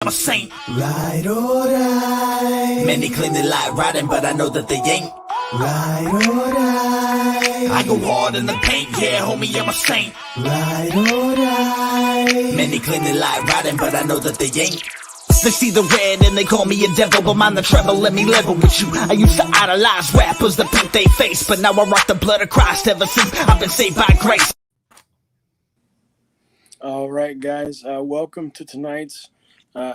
I'm a saint. Right or die. Many claim they like riding, but I know that they ain't. Right or die. I go hard in the paint, yeah, homie, I'm a saint. Right or die. Many claim they like riding, but I know that they ain't. They see the red and they call me a devil, but mind the treble, let me level with you. I used to idolize rappers that paint they face, but now I rock the blood of Christ ever since I've been saved by grace. All right, guys, welcome to tonight's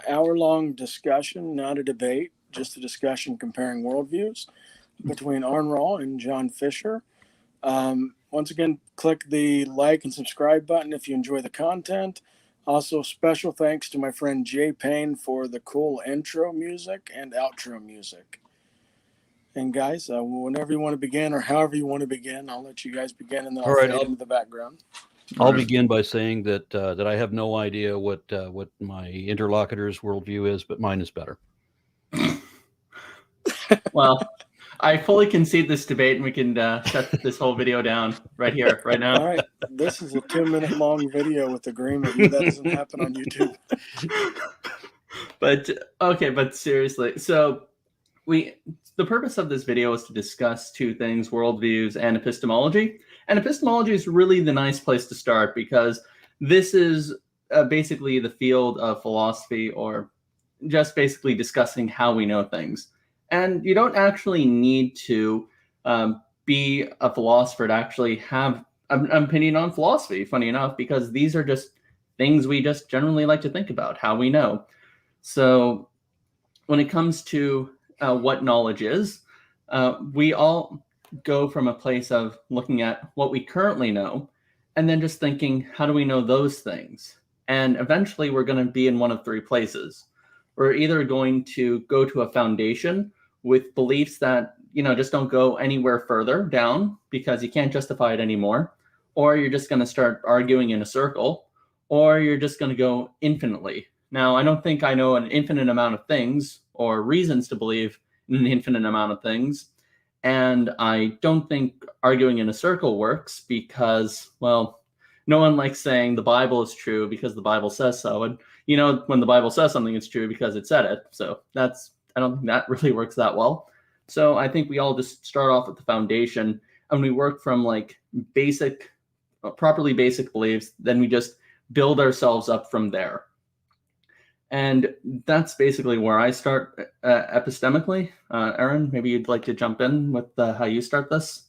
hour-long discussion, not a debate, just a discussion comparing worldviews between Aron and John Fisher. Once again, click the like and subscribe button if you enjoy the content. Also, special thanks to my friend Jay Payne for the cool intro music and outro music. And guys, whenever you want to begin or however you want to begin, I'll let you guys begin and then I'll fade into the background. I'll begin by saying that I have no idea what my interlocutor's worldview is, but mine is better. Well, I fully concede this debate, and we can shut this whole video down right here, right now. All right, this is a 2-minute long video with agreement. That doesn't happen on YouTube. But seriously, so the purpose of this video is to discuss two things: worldviews and epistemology. And epistemology is really the nice place to start because this is basically the field of philosophy, or just basically discussing how we know things. And you don't actually need to be a philosopher to actually have an opinion on philosophy, funny enough, because these are just things we just generally like to think about, how we know. So when it comes to what knowledge is, we all go from a place of looking at what we currently know and then just thinking, how do we know those things? And eventually we're going to be in one of three places. We're either going to go to a foundation with beliefs that, just don't go anywhere further down because you can't justify it anymore, or you're just going to start arguing in a circle, or you're just going to go infinitely. Now, I don't think I know an infinite amount of things or reasons to believe in an infinite amount of things. And I don't think arguing in a circle works because, well, no one likes saying the Bible is true because the Bible says so. And, when the Bible says something, it's true because it said it. So I don't think that really works that well. So I think we all just start off with the foundation and we work from properly basic beliefs. Then we just build ourselves up from there. And that's basically where I start epistemically. Aron, maybe you'd like to jump in with how you start this?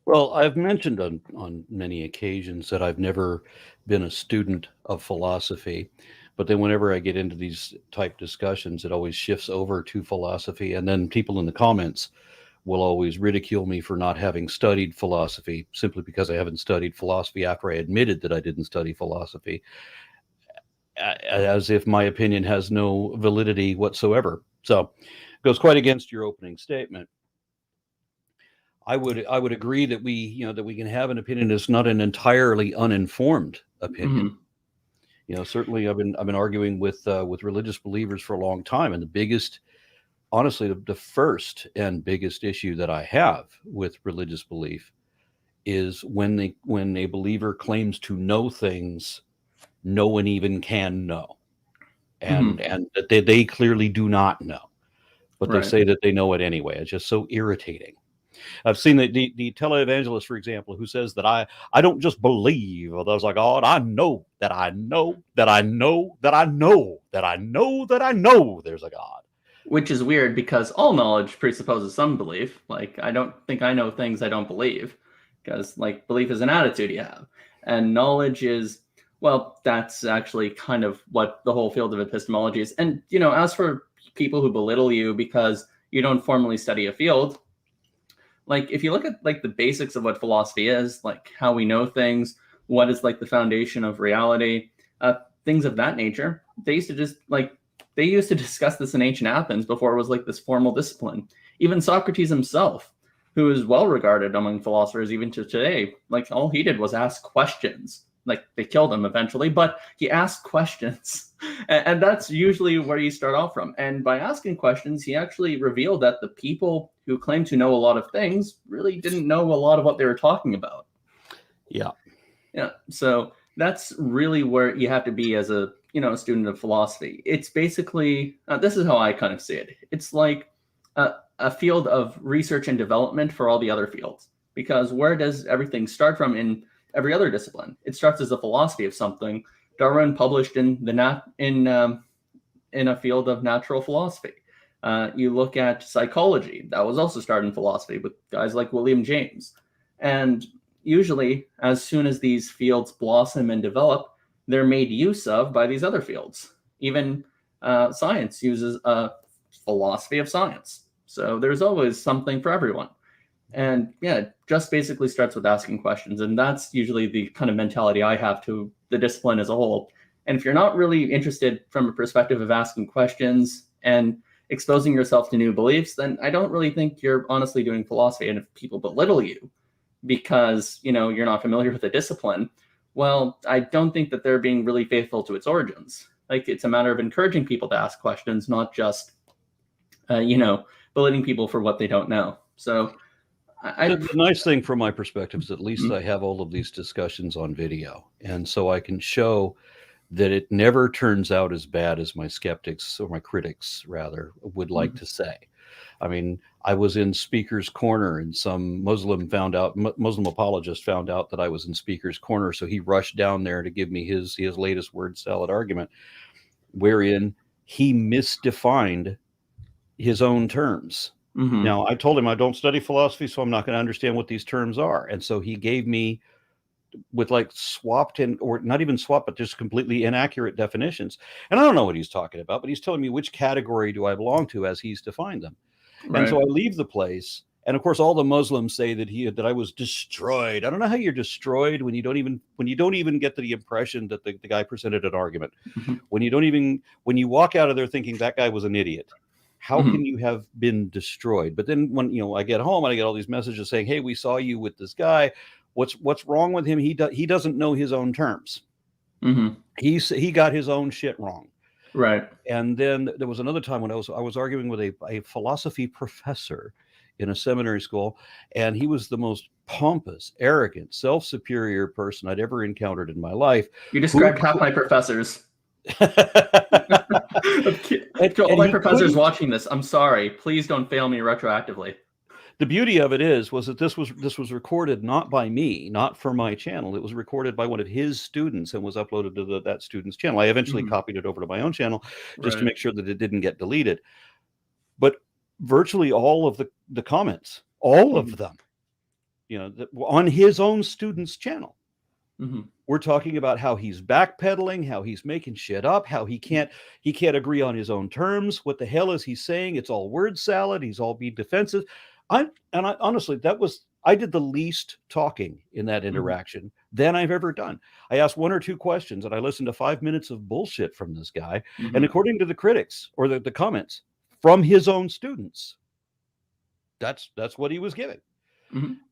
Well, I've mentioned on many occasions that I've never been a student of philosophy, but then whenever I get into these type discussions, it always shifts over to philosophy. And then people in the comments will always ridicule me for not having studied philosophy simply because I haven't studied philosophy after I admitted that I didn't study philosophy, as if my opinion has no validity whatsoever. So it goes quite against your opening statement. I would agree that we can have an opinion that's not an entirely uninformed opinion. Mm-hmm. Certainly I've been arguing with religious believers for a long time, and the biggest, honestly, the first and biggest issue that I have with religious belief is when a believer claims to know things no one even can know, and that they clearly do not know, but right. They say that they know it anyway. It's just so irritating. I've seen the televangelist, for example, who says that I don't just believe, or there's like, God, I know that I know that I know that I know that I know that I know there's a God. Which is weird because all knowledge presupposes some belief. Like, I don't think I know things I don't believe, because belief is an attitude you have, and knowledge is, well, that's actually kind of what the whole field of epistemology is. And, as for people who belittle you because you don't formally study a field, if you look at the basics of what philosophy is, how we know things, what is the foundation of reality, things of that nature, they used to discuss this in ancient Athens before it was this formal discipline. Even Socrates himself, who is well regarded among philosophers even to today, all he did was ask questions. They killed him eventually, but he asked questions. And that's usually where you start off from. And by asking questions, he actually revealed that the people who claim to know a lot of things really didn't know a lot of what they were talking about. Yeah. Yeah. So that's really where you have to be as a a student of philosophy. It's basically, this is how I kind of see it. It's like a field of research and development for all the other fields. Because where does everything start from in every other discipline? It starts as a philosophy of something. Darwin published in a field of natural philosophy. You look at psychology, that was also started in philosophy with guys like William James. And usually, as soon as these fields blossom and develop, they're made use of by these other fields. Even science uses a philosophy of science. So there's always something for everyone. And yeah, it just basically starts with asking questions. And that's usually the kind of mentality I have to the discipline as a whole. And if you're not really interested from a perspective of asking questions and exposing yourself to new beliefs, then I don't really think you're honestly doing philosophy. And if people belittle you because, you're not familiar with the discipline, well, I don't think that they're being really faithful to its origins. Like, it's a matter of encouraging people to ask questions, not just, belittling people for what they don't know. So the nice thing from my perspective is at least I have all of these discussions on video. And so I can show that it never turns out as bad as my skeptics, or my critics rather, would like to say. I mean, I was in Speaker's Corner, and some Muslim apologist found out that I was in Speaker's Corner. So he rushed down there to give me his latest word salad argument, wherein he misdefined his own terms. Now, I told him I don't study philosophy, so I'm not going to understand what these terms are. And so he gave me, with like swapped or not even swapped, but just completely inaccurate definitions. And I don't know what he's talking about, but he's telling me which category do I belong to as he's defined them. Right. And so I leave the place. And of course, all the Muslims say that I was destroyed. I don't know how you're destroyed when you don't even get the impression that the guy presented an argument. When you walk out of there thinking that guy was an idiot. How can you have been destroyed? But then when I get home and I get all these messages saying, "Hey, we saw you with this guy. What's wrong with him? He doesn't know his own terms. He got his own shit wrong." Right. And then there was another time when I was arguing with a philosophy professor in a seminary school, and he was the most pompous, arrogant, self-superior person I'd ever encountered in my life. You described half my professors. To all my professors watching this, I'm sorry. Please don't fail me retroactively. The beauty of it was that this was recorded not by me, not for my channel. It was recorded by one of his students and was uploaded to that student's channel. I eventually copied it over to my own channel just to make sure that it didn't get deleted. But virtually all of the comments, all of them, on his own student's channel. We're talking about how he's backpedaling, how he's making shit up, how he can't agree on his own terms. What the hell is he saying? It's all word salad. He's all being defensive. Honestly, I did the least talking in that interaction than I've ever done. I asked one or two questions and I listened to 5 minutes of bullshit from this guy. And according to the critics or the comments from his own students, that's what he was giving.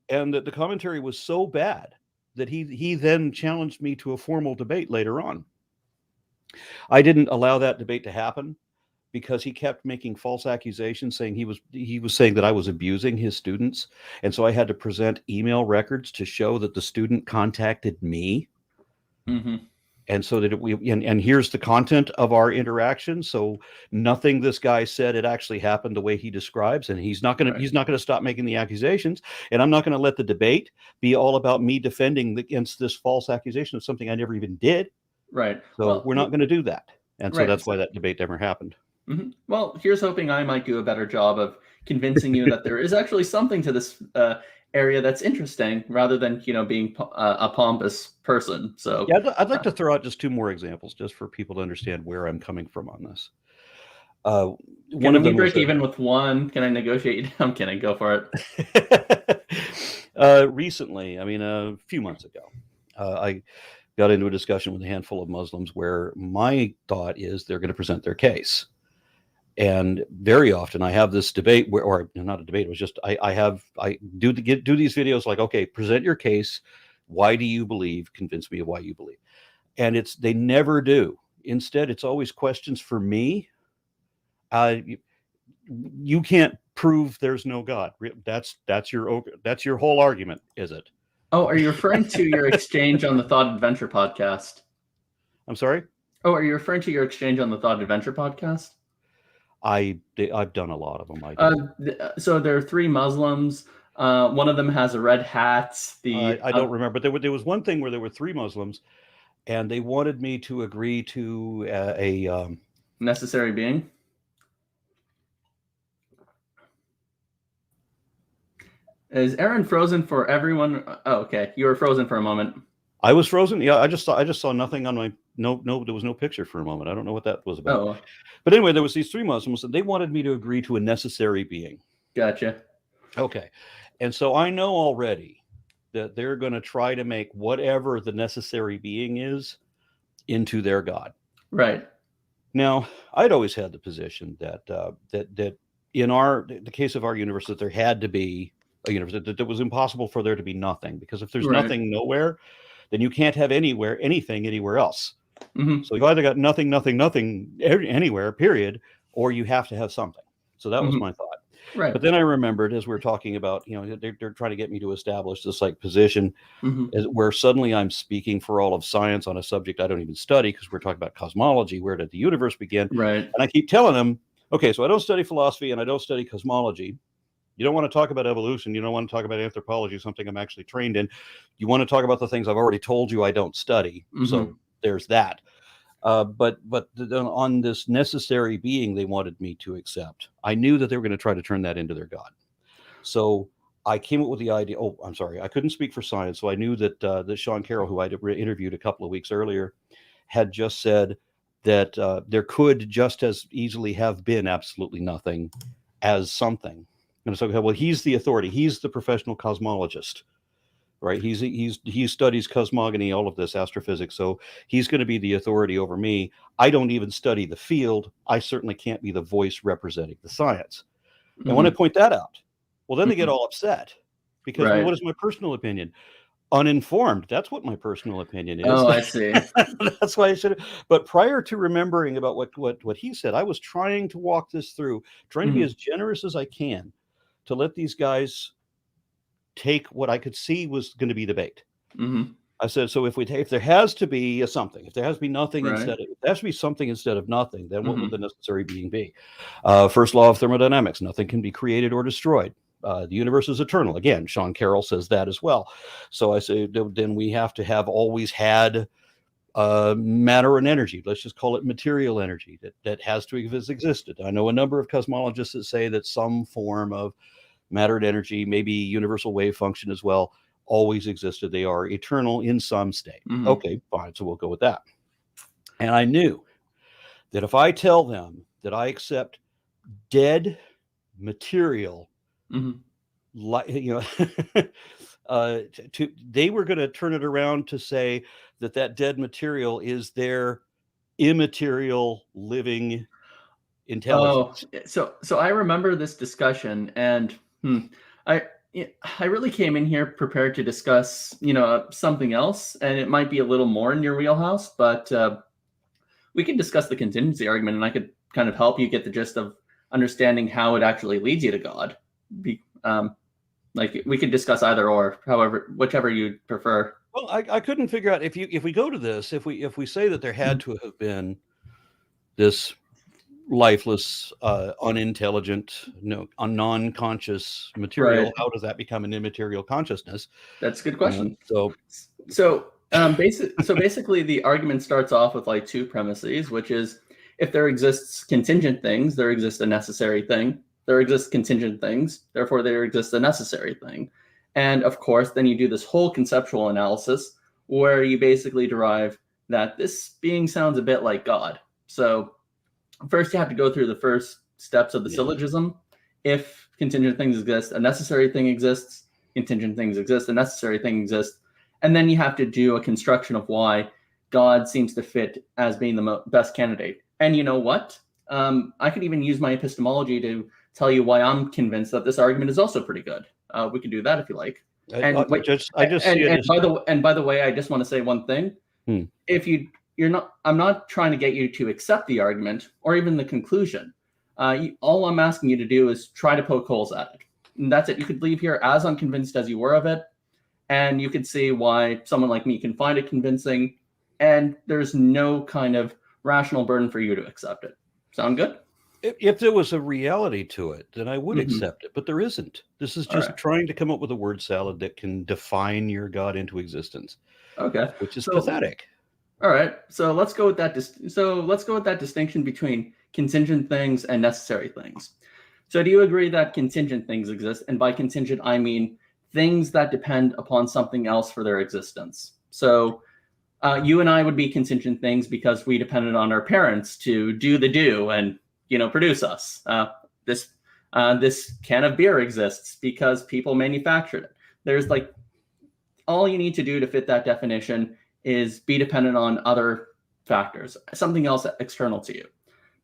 And the commentary was so bad that he then challenged me to a formal debate later on. I didn't allow that debate to happen because he kept making false accusations, saying he was saying that I was abusing his students, and so I had to present email records to show that the student contacted me. And so that and here's the content of our interaction. So nothing this guy said it actually happened the way he describes, and he's not going to stop making the accusations, and I'm not going to let the debate be all about me defending against this false accusation of something I never even did. Right. So we're not going to do that, and so that's why that debate never happened. Well, here's hoping I might do a better job of convincing you that there is actually something to this area that's interesting, rather than being a pompous person. So yeah, I'd like to throw out just two more examples, just for people to understand where I'm coming from on this. Can we break even with one? Can I negotiate? I'm kidding. Go for it. Recently, I mean, a few months ago, I got into a discussion with a handful of Muslims where my thought is they're going to present their case. And very often I have this debate or not a debate, it was just, I do these videos like, okay, present your case. Why do you believe? Convince me of why you believe. And they never do. Instead, it's always questions for me. You can't prove there's no God. That's your whole argument, is it? Oh, are you referring to your exchange on the Thought Adventure podcast? I'm sorry? Oh, are you referring to your exchange on the Thought Adventure podcast? I've done a lot of them. So there are 3 Muslims. One of them has a red hat. I don't remember. There was one thing where there were 3 Muslims, and they wanted me to agree to a necessary being. Is Aron frozen for everyone? Oh, okay. You were frozen for a moment. I was frozen. Yeah, I just saw nothing on my no. There was no picture for a moment. I don't know what that was about. Oh, But anyway, there was these 3 Muslims, and they wanted me to agree to a necessary being. gotcha. Okay, and so I know already that they're going to try to make whatever the necessary being is into their God. Right. Now, I'd always had the position that that in the case of our universe, that there had to be a universe, that it was impossible for there to be nothing, because if there's Right. nothing nowhere, then you can't have anything anywhere else. Mhm. So you've either got nothing anywhere, period, or you have to have something. So that was Mhm. my thought. Right. But then I remembered, as we were talking about, they're trying to get me to establish this like position Mhm. where suddenly I'm speaking for all of science on a subject I don't even study, because we're talking about cosmology. Where did the universe begin? Right. And I keep telling them, okay, so I don't study philosophy and I don't study cosmology. You don't want to talk about evolution. You don't want to talk about anthropology, something I'm actually trained in. You want to talk about the things I've already told you I don't study. So there's that. But on this necessary being they wanted me to accept, I knew that they were going to try to turn that into their God. So I came up with the idea. Oh, I'm sorry, I couldn't speak for science, so I knew that that Sean Carroll, who I'd interviewed a couple of weeks earlier, had just said that there could just as easily have been absolutely nothing as something. And so, well, he's the authority. He's the professional cosmologist, right? He studies cosmogony, all of this astrophysics. So he's going to be the authority over me. I don't even study the field. I certainly can't be the voice representing the science. And when I point that out, well, then they get all upset because, well, what is my personal opinion? Uninformed. That's what my personal opinion is. Oh, I see. That's why I should have. But prior to remembering about what he said, I was trying to walk this through, trying to be as generous as I can to let these guys take what I could see was going to be debate. I said, so if there has to be something, if there has to be nothing instead, if there has to be something instead of nothing, then what would the necessary being be? First law of thermodynamics: nothing can be created or destroyed. The universe is eternal. Again, Sean Carroll says that as well. So I say, then we have to have always had matter and energy. Let's just call it material energy that has to have existed. I know a number of cosmologists that say that some form of matter and energy, maybe universal wave function as well, always existed. They are eternal in some state. Okay, fine. So we'll go with that. And I knew that if I tell them that I accept dead material, they were going to turn it around to say that dead material is their immaterial living intelligence. Oh, so I remember this discussion, and I really came in here prepared to discuss, something else, and it might be a little more in your wheelhouse, but we can discuss the contingency argument, and I could kind of help you get the gist of understanding how it actually leads you to God. Like we could discuss either or, whichever you prefer. Well, I couldn't figure out if we go to this, if we say that there had to have been this lifeless, unintelligent, non-conscious material, how does that become an immaterial consciousness? That's a good question. So basically the argument starts off with like 2 premises, which is if there exists contingent things, there exists a necessary thing. There exists contingent things, therefore there exists a necessary thing. And of course, then you do this whole conceptual analysis where you basically derive that this being sounds a bit like God. So first you have to go through the first steps of the syllogism. If contingent things exist, a necessary thing exists. Contingent things exist, a necessary thing exists. And then you have to do a construction of why God seems to fit as being the best candidate. And you know what? I could even use my epistemology to tell you why I'm convinced that this argument is also pretty good. We can do that if you like. By the way, I just want to say one thing. I'm not trying to get you to accept the argument or even the conclusion. All I'm asking you to do is try to poke holes at it. And that's it. You could leave here as unconvinced as you were of it. And you could see why someone like me can find it convincing. And there's no kind of rational burden for you to accept it. Sound good? If there was a reality to it, then I would accept it, but there isn't. This is just trying to come up with a word salad that can define your God into existence. Okay, which is pathetic. All right, so let's go with that. Let's go with that distinction between contingent things and necessary things. So, do you agree that contingent things exist? And by contingent, I mean things that depend upon something else for their existence. So, you and I would be contingent things because we depended on our parents to do the do and produce us. This can of beer exists because people manufactured it. There's like all you need to do to fit that definition is be dependent on other factors, something else external to you.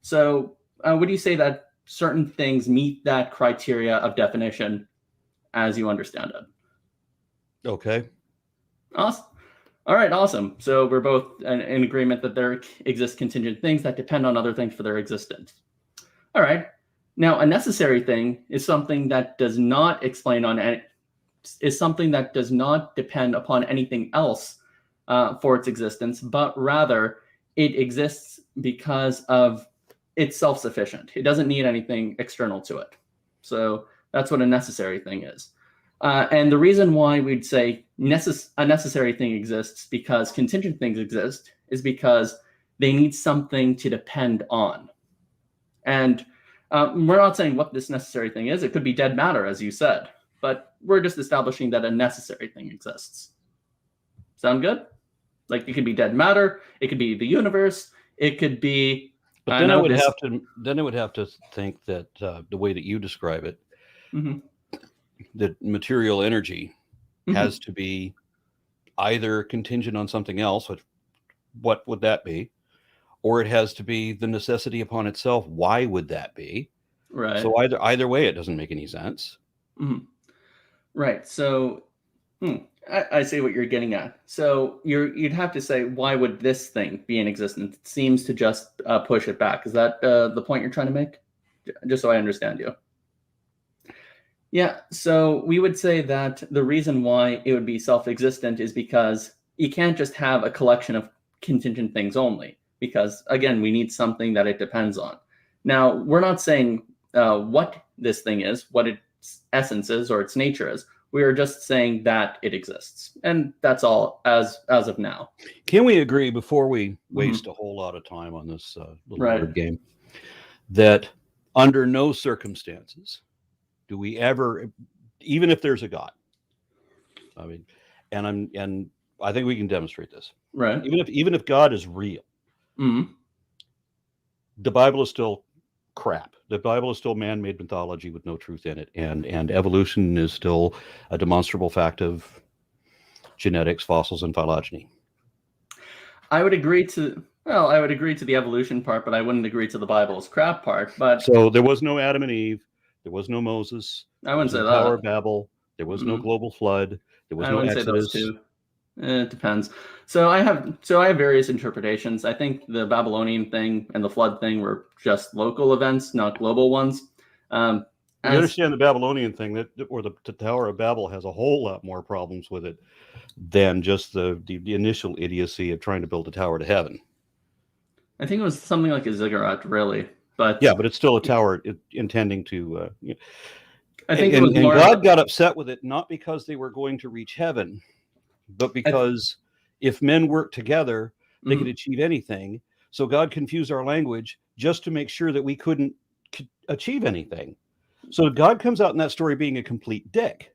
So would you say that certain things meet that criteria of definition as you understand it? Okay. Awesome. All right, awesome. So we're both in agreement that there exist contingent things that depend on other things for their existence. All right. Now, a necessary thing is something that does not does not depend upon anything else for its existence, but rather it exists because of it's self-sufficient. It doesn't need anything external to it. So that's what a necessary thing is. And the reason why we'd say a necessary thing exists because contingent things exist is because they need something to depend on. And we're not saying what this necessary thing is. It could be dead matter, as you said, but we're just establishing that a necessary thing exists. Sound good? Like it could be dead matter. It could be the universe. It could be. But then I would have to think that the way that you describe it, that material energy has to be either contingent on something else, which what would that be? Or it has to be the necessity upon itself. Why would that be? Right. So either way, it doesn't make any sense. Right. So I see what you're getting at. So you'd have to say, why would this thing be in existence? It seems to just push it back. Is that the point you're trying to make? Just so I understand you. Yeah. So we would say that the reason why it would be self-existent is because you can't just have a collection of contingent things only. Because, again, we need something that it depends on. Now, we're not saying what this thing is, what its essence is, or its nature is. We are just saying that it exists. And that's all as of now. Can we agree, before we waste a whole lot of time on this little word game, that under no circumstances do we ever, even if there's a God, I mean, and I think we can demonstrate this. Right. Even if God is real, the Bible is still crap. The Bible is still man-made mythology with no truth in it, and evolution is still a demonstrable fact of genetics, fossils, and phylogeny. I would agree to the evolution part, but I wouldn't agree to the Bible's crap part. But so there was no Adam and Eve, there was no Moses, I wouldn't say that. Tower of Babel, there was no global flood, there was no Exodus. Say those two. It depends. So I have various interpretations. I think the Babylonian thing and the flood thing were just local events, not global ones. You understand the Babylonian thing, or the Tower of Babel has a whole lot more problems with it than just the initial idiocy of trying to build a tower to heaven. I think it was something like a ziggurat, really. But yeah, but it's still a tower intending to. I think and God got upset with it, not because they were going to reach heaven, but because if men work together, they could achieve anything. So God confused our language just to make sure that we couldn't achieve anything. So God comes out in that story being a complete dick.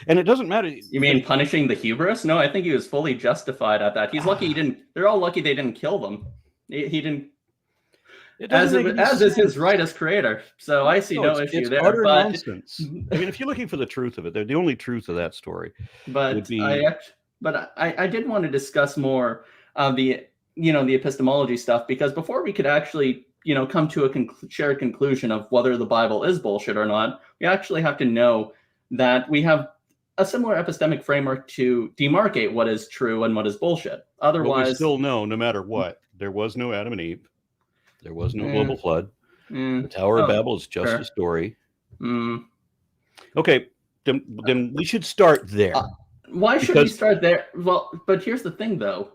And it doesn't matter. You mean punishing the hubris? No, I think he was fully justified at that. He's lucky he didn't. They're all lucky they didn't kill them. He didn't. As is his right as creator. So I see no issue there. Utter nonsense. I mean, if you're looking for the truth of it, the only truth of that story would be. I did want to discuss more of the epistemology stuff, because before we could actually come to a shared conclusion of whether the Bible is bullshit or not, we actually have to know that we have a similar epistemic framework to demarcate what is true and what is bullshit. Otherwise, we still know, no matter what, there was no Adam and Eve. There was no global flood. The Tower of Babel is just a story. Okay, then we should start there. Why should we Because- start there? Well, but here's the thing, though.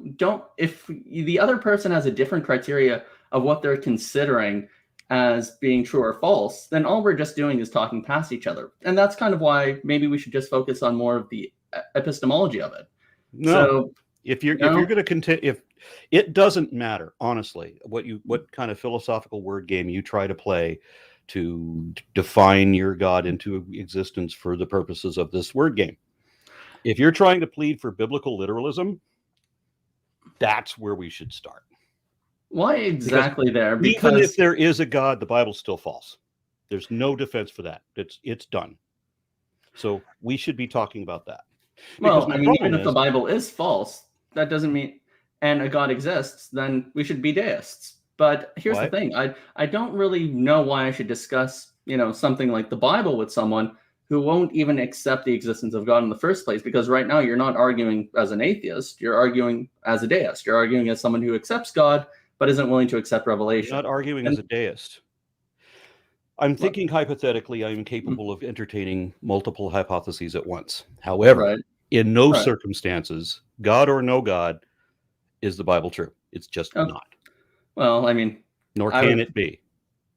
If the other person has a different criteria of what they're considering as being true or false, then all we're just doing is talking past each other. And that's kind of why maybe we should just focus on more of the epistemology of it. No, So, if you're no? going to continue, if it doesn't matter, honestly, what kind of philosophical word game you try to play to define your God into existence for the purposes of this word game. If you're trying to plead for biblical literalism, that's where we should start. why exactly there? Even Because if there is a God, the Bible's still false. There's no defense for that. It's done. So we should be talking about that. well, Because my I mean, problem even if the is- Bible is false, that doesn't mean, and a God exists, then we should be deists. But here's What? the thing: I don't really know why I should discuss, something like the Bible with someone who won't even accept the existence of God in the first place. Because right now you're not arguing as an atheist; you're arguing as a deist. You're arguing as someone who accepts God but isn't willing to accept You're revelation. not arguing And- as a deist. I'm thinking hypothetically, I'm capable of entertaining multiple hypotheses at once. However, Right. in no Right. circumstances, God or no God, is the Bible true. It's just Okay. not. Well, I mean, Nor I can would- it be.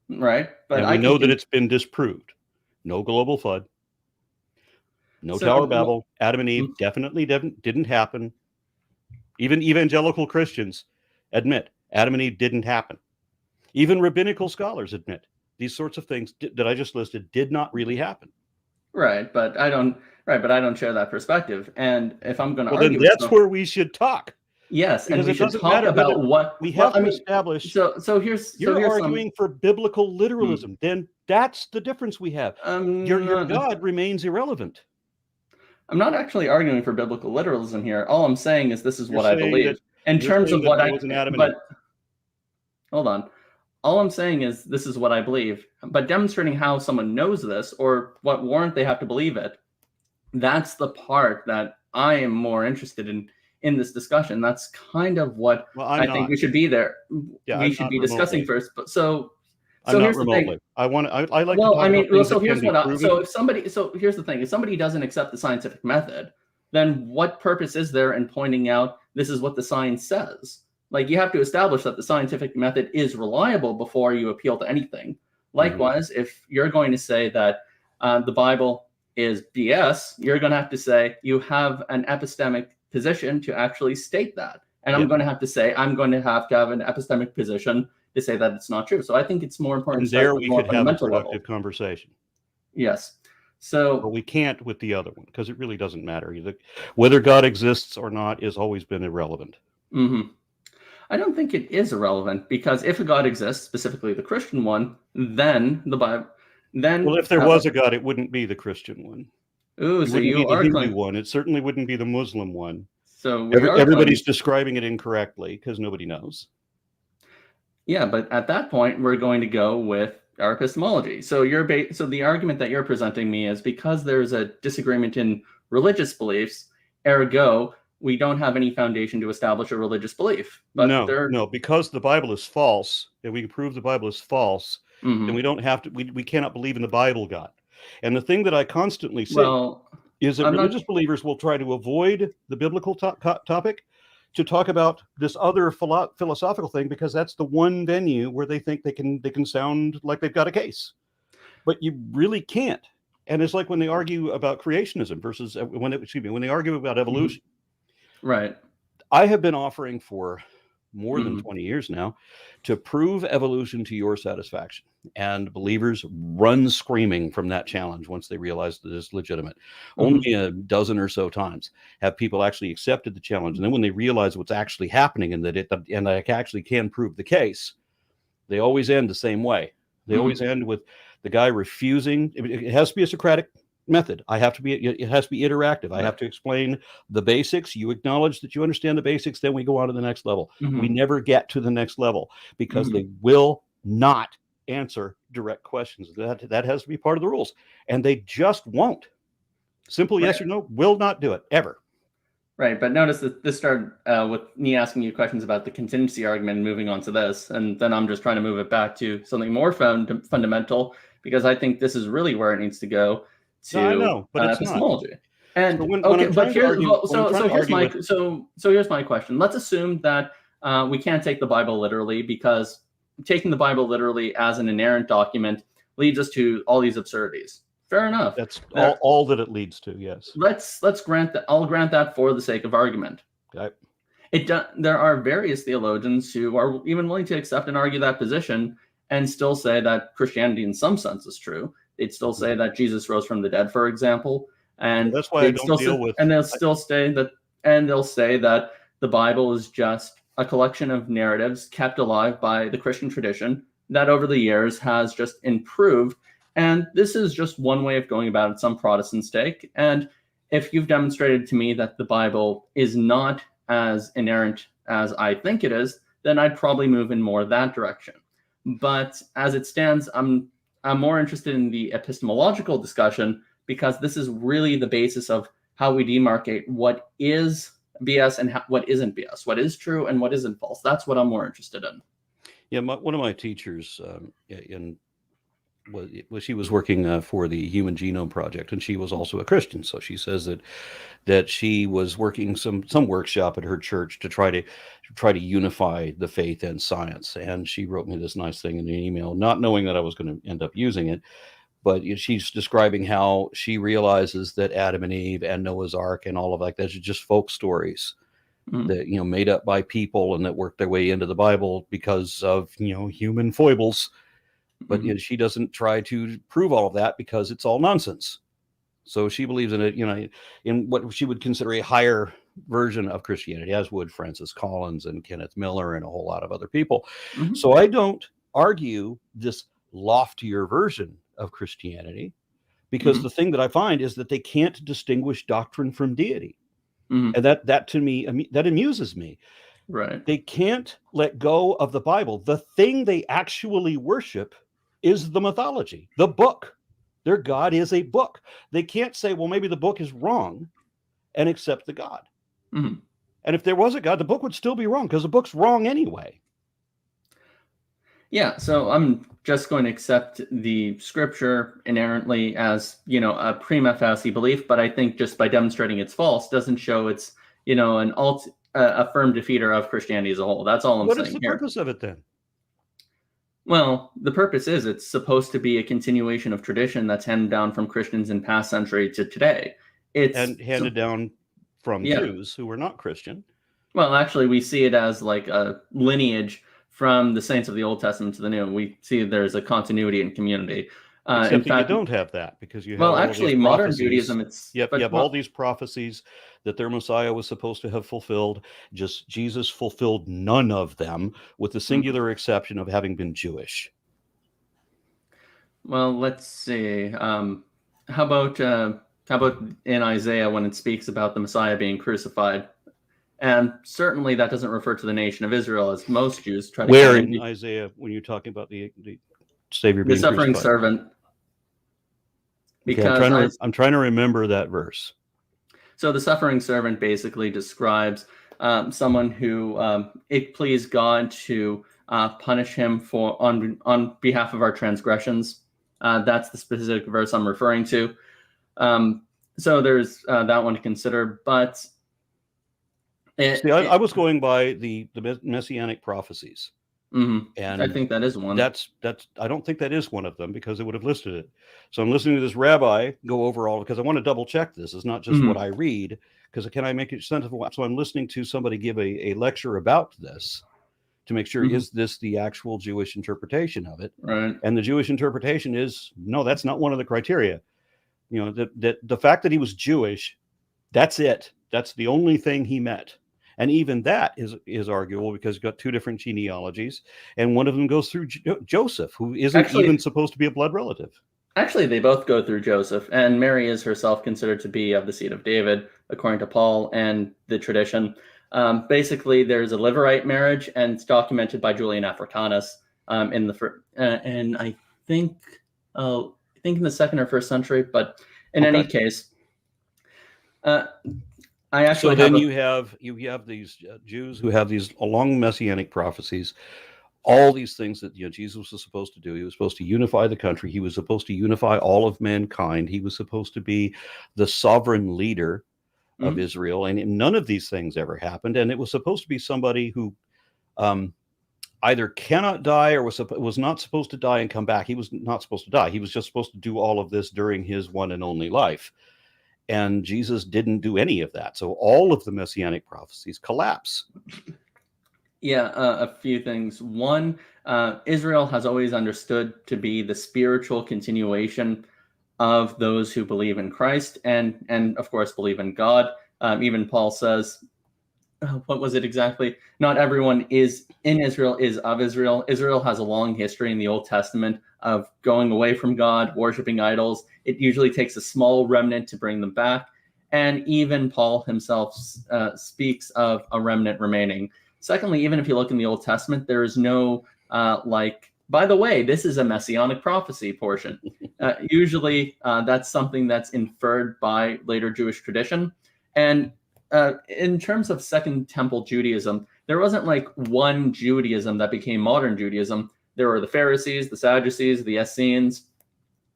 right. But And I we know can that it's been disproved. No global flood. No So, Tower well- Babel. Adam and Eve definitely didn't happen. Even evangelical Christians admit Adam and Eve didn't happen. Even rabbinical scholars admit these sorts of things that I just listed did not really happen. right, but I don't. Right, but I don't share that perspective. And if I'm going to Well, then argue, with that's someone- where we should talk. yes, and because we it should doesn't talk matter about whether- what We well, have to establish So here's you're here's arguing for biblical literalism. Then that's the difference we have. Your God remains irrelevant. I'm not actually arguing for biblical literalism here. All I'm saying is this is You're what I saying believe. that- In you're terms saying of that what there I was an Adam and but hold on. All I'm saying is this is what I believe. But demonstrating how someone knows this or what warrant they have to believe it, that's the part that I am more interested in this discussion. That's kind of what Well, I I'm think not. we should be there. Yeah, we I'm should not be discussing remotely. first. But so I'm not here's the remotely. thing. I like Well, to talk I mean, about things so that here's can be what proven. so here's the thing. If somebody doesn't accept the scientific method, then what purpose is there in pointing out this is what the science says? Like, you have to establish that the scientific method is reliable before you appeal to anything. Likewise, if you're going to say that the Bible is BS, you're going to have to say you have an epistemic position to actually state that. And I'm Yeah. going to have to say I'm going to have an epistemic position to say that it's not true. So I think it's more important And to start there with we more could have a fundamental level. productive conversation. Yes. But So we can't with the other one because it really doesn't matter. Whether God exists or not has always been irrelevant. mhm. I don't think it is irrelevant because if a God exists, specifically the Christian one, then the Bible, then Well, if there was a God, it wouldn't be the Christian one. ooh, It so wouldn't you be the are Hindu claiming. one. It certainly wouldn't be the Muslim one. So we are Everybody's claiming- describing it incorrectly because nobody knows. yeah, but at that point we're going to go with our epistemology. So so the argument that you're presenting me is because there's a disagreement in religious beliefs, ergo we don't have any foundation to establish a religious belief. But No, because the Bible is false, and we can prove the Bible is false, Mhm. then we don't have to. We cannot believe in the Bible God. And the thing that I constantly say Well, is that I'm not- religious believers will try to avoid the biblical topic to talk about this other philosophical thing because that's the one venue where they think they can sound like they've got a case. But you really can't. And it's like when they argue about creationism versus when they argue about evolution. right. I have been offering for more than Mhm. 20 years now to prove evolution to your satisfaction. And believers run screaming from that challenge once they realize that it's legitimate. Only a dozen or so times have people actually accepted the challenge. And then when they realize what's actually happening and I actually can prove the case, they always end the same way. They Mhm. always end with the guy refusing. It has to be a Socratic method. It has to be interactive. I have to explain the basics. You acknowledge that you understand the basics, then we go on to the next level. Mhm. We never get to the next level because Mhm. they will not answer direct questions. That has to be part of the rules. And they just won't. Simple yes or no will not do it ever. Right, but notice that this started with me asking you questions about the contingency argument and moving on to this, and then I'm just trying to move it back to something more fundamental because I think this is really where it needs to go to No, I know, but it's not. epistemology. And So when okay, I'm but trying to here's argue, well, when I'm trying to here's argue my with, so here's my question. Let's assume that we can't take the Bible literally, because taking the Bible literally as an inerrant document leads us to all these absurdities. Fair enough. that's There- all that it leads to. Yes. let's grant that. I'll grant that for the sake of argument. Okay. There are various theologians who are even willing to accept and argue that position and still say that Christianity in some sense is true. They'd still say that Jesus rose from the dead, for example, and That's why I they'd don't still deal with. and they'll still say that, and they'll say that the Bible is just a collection of narratives kept alive by the Christian tradition that over the years has just improved. And this is just one way of going about it some Protestants take. And if you've demonstrated to me that the Bible is not as inerrant as I think it is, then I'd probably move in more that direction. But as it stands, I'm more interested in the epistemological discussion, because this is really the basis of how we demarcate what is BS and what isn't BS, what is true and what isn't false. That's what I'm more interested in. Yeah, one of my teachers she was working for the Human Genome Project, and she was also a Christian. So she says that she was working some workshop at her church to try to unify the faith and science. And she wrote me this nice thing in an email, not knowing that I was going to end up using it. But she's describing how she realizes that Adam and Eve and Noah's Ark and all of that, those are just folk stories that, made up by people and that worked their way into the Bible because of, human foibles. But she doesn't try to prove all of that because it's all nonsense. So she believes in it, in what she would consider a higher version of Christianity, as would Francis Collins and Kenneth Miller and a whole lot of other people. So I don't argue this loftier version of Christianity, because the thing that I find is that they can't distinguish doctrine from deity. And that to me, that amuses me. Right. They can't let go of the Bible. The thing they actually worship is the mythology, the book. Their God is a book. They can't say, well, maybe the book is wrong, and accept the God. And if there was a God, the book would still be wrong, because the book's wrong anyway. Yeah, so I'm just going to accept the scripture inherently as, a prima facie belief, but I think just by demonstrating it's false doesn't show it's, a firm defeater of Christianity as a whole. That's all I'm saying. What is the purpose of it then? Well, the purpose is it's supposed to be a continuation of tradition that's handed down from Christians in past century to today. And handed down from Jews who were not Christian. Well, actually, we see it as like a lineage from the saints of the Old Testament to the New. We see there's a continuity in community. Except that you don't have that, because you have actually modern Judaism. You have all these prophecies that their Messiah was supposed to have fulfilled. Just Jesus fulfilled none of them, with the singular exception of having been Jewish. Well, let's see. How about in Isaiah when it speaks about the Messiah being crucified? And certainly that doesn't refer to the nation of Israel, as most Jews try to. Where in Isaiah, when you're talking about the Savior being the suffering crucified? Servant? Because okay, I'm trying to remember that verse. So the suffering servant basically describes someone who it pleased God to punish him for on behalf of our transgressions. That's the specific verse I'm referring to. So there's that one to consider, but I was going by the messianic prophecies. And I think that is one. That's I don't think that is one of them, because it would have listed it. So I'm listening to this rabbi go over all, because I want to double check this. It's not just what I read, because can I make it sensible? So I'm listening to somebody give a lecture about this to make sure, is this the actual Jewish interpretation of it? Right. And the Jewish interpretation is, no, that's not one of the criteria. That the fact that he was Jewish, that's it. That's the only thing he met. And even that is arguable, because you've got two different genealogies, and one of them goes through Joseph, who isn't even supposed to be a blood relative. Actually, they both go through Joseph, and Mary is herself considered to be of the seed of David, according to Paul and the tradition. Basically, there's a Levirate marriage, and it's documented by Julian Africanus in I think in the 2nd or 1st century. But in any case, I actually you have these Jews who have these long messianic prophecies. all these things that Jesus was supposed to do. He was supposed to unify the country. He was supposed to unify all of mankind. He was supposed to be the sovereign leader of Israel, and none of these things ever happened. And it was supposed to be somebody who either cannot die or was not supposed to die and come back. He was not supposed to die. He was just supposed to do all of this during his one and only life. And Jesus didn't do any of that. So all of the messianic prophecies collapse. Yeah, a few things. One, Israel has always understood to be the spiritual continuation of those who believe in Christ and of course believe in God. Even Paul says, what was it exactly? Not everyone is in Israel is of Israel. Israel has a long history in the Old Testament of going away from God, worshiping idols. It usually takes a small remnant to bring them back. And even Paul himself speaks of a remnant remaining. Secondly, even if you look in the Old Testament, there is no by the way, this is a messianic prophecy portion. Usually that's something that's inferred by later Jewish tradition. And in terms of Second Temple Judaism, there wasn't like one Judaism that became modern Judaism. There were the Pharisees, the Sadducees, the Essenes.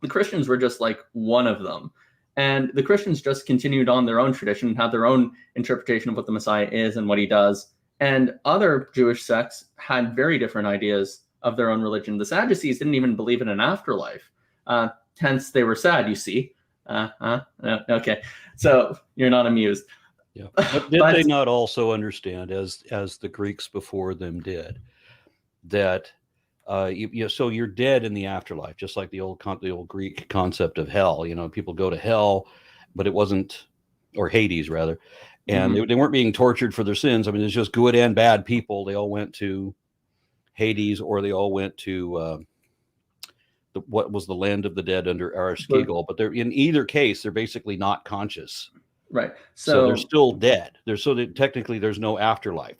The Christians were just like one of them. And the Christians just continued on their own tradition and had their own interpretation of what the Messiah is and what he does. And other Jewish sects had very different ideas of their own religion. The Sadducees didn't even believe in an afterlife. Hence, they were sad, you see. Okay, so you're not amused. Yeah. But did they not also understand, as the Greeks before them did, that so you're dead in the afterlife, just like the old Greek concept of hell. People go to hell, but it wasn't, or Hades rather, and they weren't being tortured for their sins. I mean, there's just good and bad people. They all went to Hades, or they all went to what was the land of the dead under Aristotle. But they're in either case, they're basically not conscious. Right. So they're still dead. Technically there's no afterlife.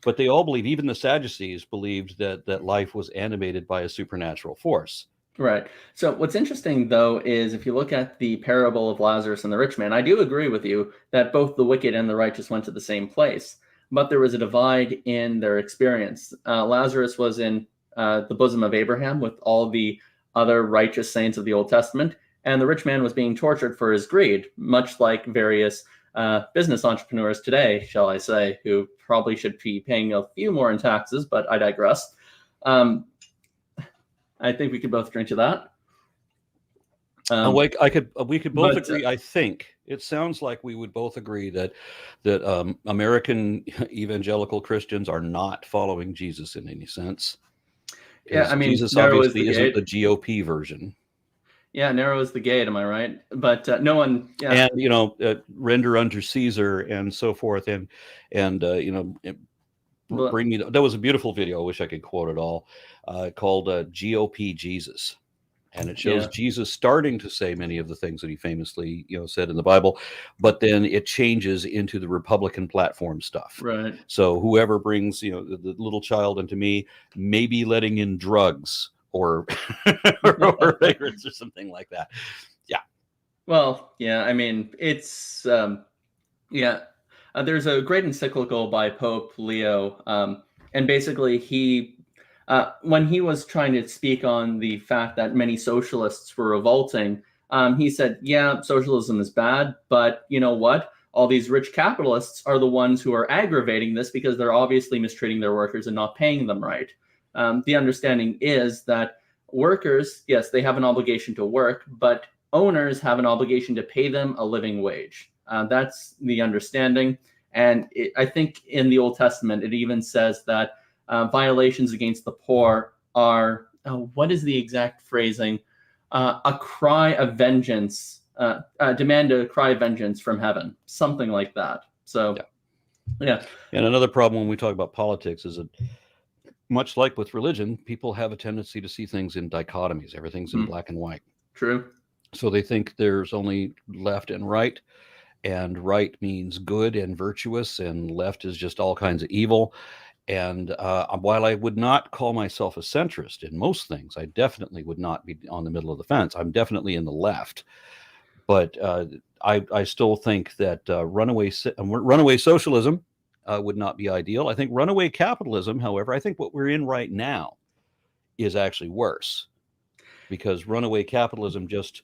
But they all believe, even the Sadducees believed that life was animated by a supernatural force. Right. So what's interesting, though, is if you look at the parable of Lazarus and the rich man, I do agree with you that both the wicked and the righteous went to the same place. But there was a divide in their experience. Lazarus was in the bosom of Abraham with all the other righteous saints of the Old Testament. And the rich man was being tortured for his greed, much like various business entrepreneurs today, shall I say, who probably should be paying a few more in taxes, but I digress. I think we could both drink to that. We could both agree. I think it sounds like we would both agree that American evangelical Christians are not following Jesus in any sense. Yeah, I mean, Jesus obviously isn't the GOP version. Yeah, narrow is the gate, am I right? But no one. Yeah. And render unto Caesar and so forth, and bring me. That was a beautiful video. I wish I could quote it all. Called GOP Jesus, and it shows Jesus starting to say many of the things that he famously said in the Bible, but then it changes into the Republican platform stuff. Right. So whoever brings the little child into me, maybe letting in drugs. Or vagrants or something like that. Yeah. Well, yeah. I mean, it's there's a great encyclical by Pope Leo, and basically he, when he was trying to speak on the fact that many socialists were revolting, he said, "Yeah, socialism is bad, but you know what? All these rich capitalists are the ones who are aggravating this because they're obviously mistreating their workers and not paying them right." The understanding is that workers, yes, they have an obligation to work, but owners have an obligation to pay them a living wage. That's the understanding. And I think in the Old Testament, it even says that violations against the poor are, what is the exact phrasing? A cry of vengeance, demand a cry of vengeance from heaven, something like that. So, yeah. And another problem when we talk about politics is that, much like with religion, people have a tendency to see things in dichotomies. Everything's in black and white. True. So they think there's only left and right means good and virtuous, and left is just all kinds of evil. And while I would not call myself a centrist in most things, I definitely would not be on the middle of the fence. I'm definitely in the left. But I still think that runaway socialism would not be ideal. I think runaway capitalism, however, I think what we're in right now is actually worse, because runaway capitalism just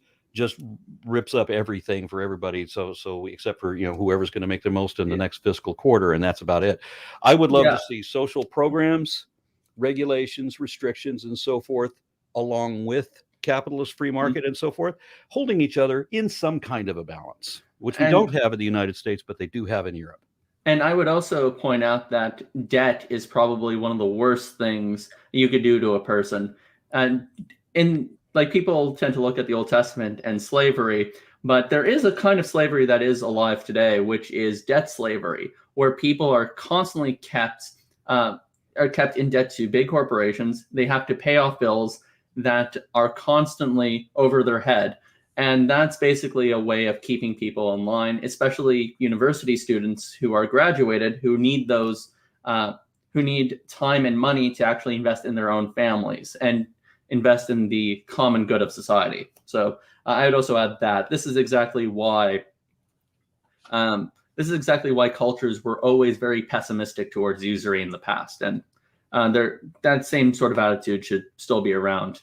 rips up everything for everybody. So except for, whoever's going to make the most in the next fiscal quarter, and that's about it. I would love to see social programs, regulations, restrictions, and so forth, along with capitalist free market and so forth, holding each other in some kind of a balance, which we don't have in the United States, but they do have in Europe. And I would also point out that debt is probably one of the worst things you could do to a person. And people tend to look at the Old Testament and slavery, but there is a kind of slavery that is alive today, which is debt slavery, where people are constantly kept in debt to big corporations. They have to pay off bills that are constantly over their head. And that's basically a way of keeping people in line, especially university students who are graduated, who need who need time and money to actually invest in their own families and invest in the common good of society. So I would also add that this is exactly why cultures were always very pessimistic towards usury in the past, and that same sort of attitude should still be around.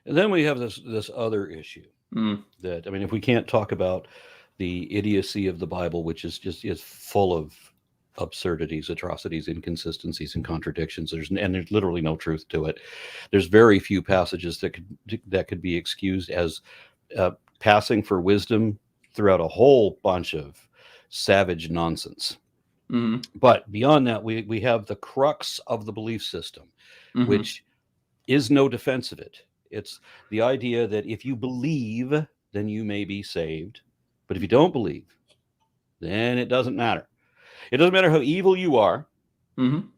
And then we have this other issue that, if we can't talk about the idiocy of the Bible, which is full of absurdities, atrocities, inconsistencies, and contradictions. There's literally no truth to it. There's very few passages that could be excused as passing for wisdom throughout a whole bunch of savage nonsense. But beyond that, we have the crux of the belief system, which is no defense of it. It's the idea that if you believe, then you may be saved. But if you don't believe, then it doesn't matter. It doesn't matter how evil you are.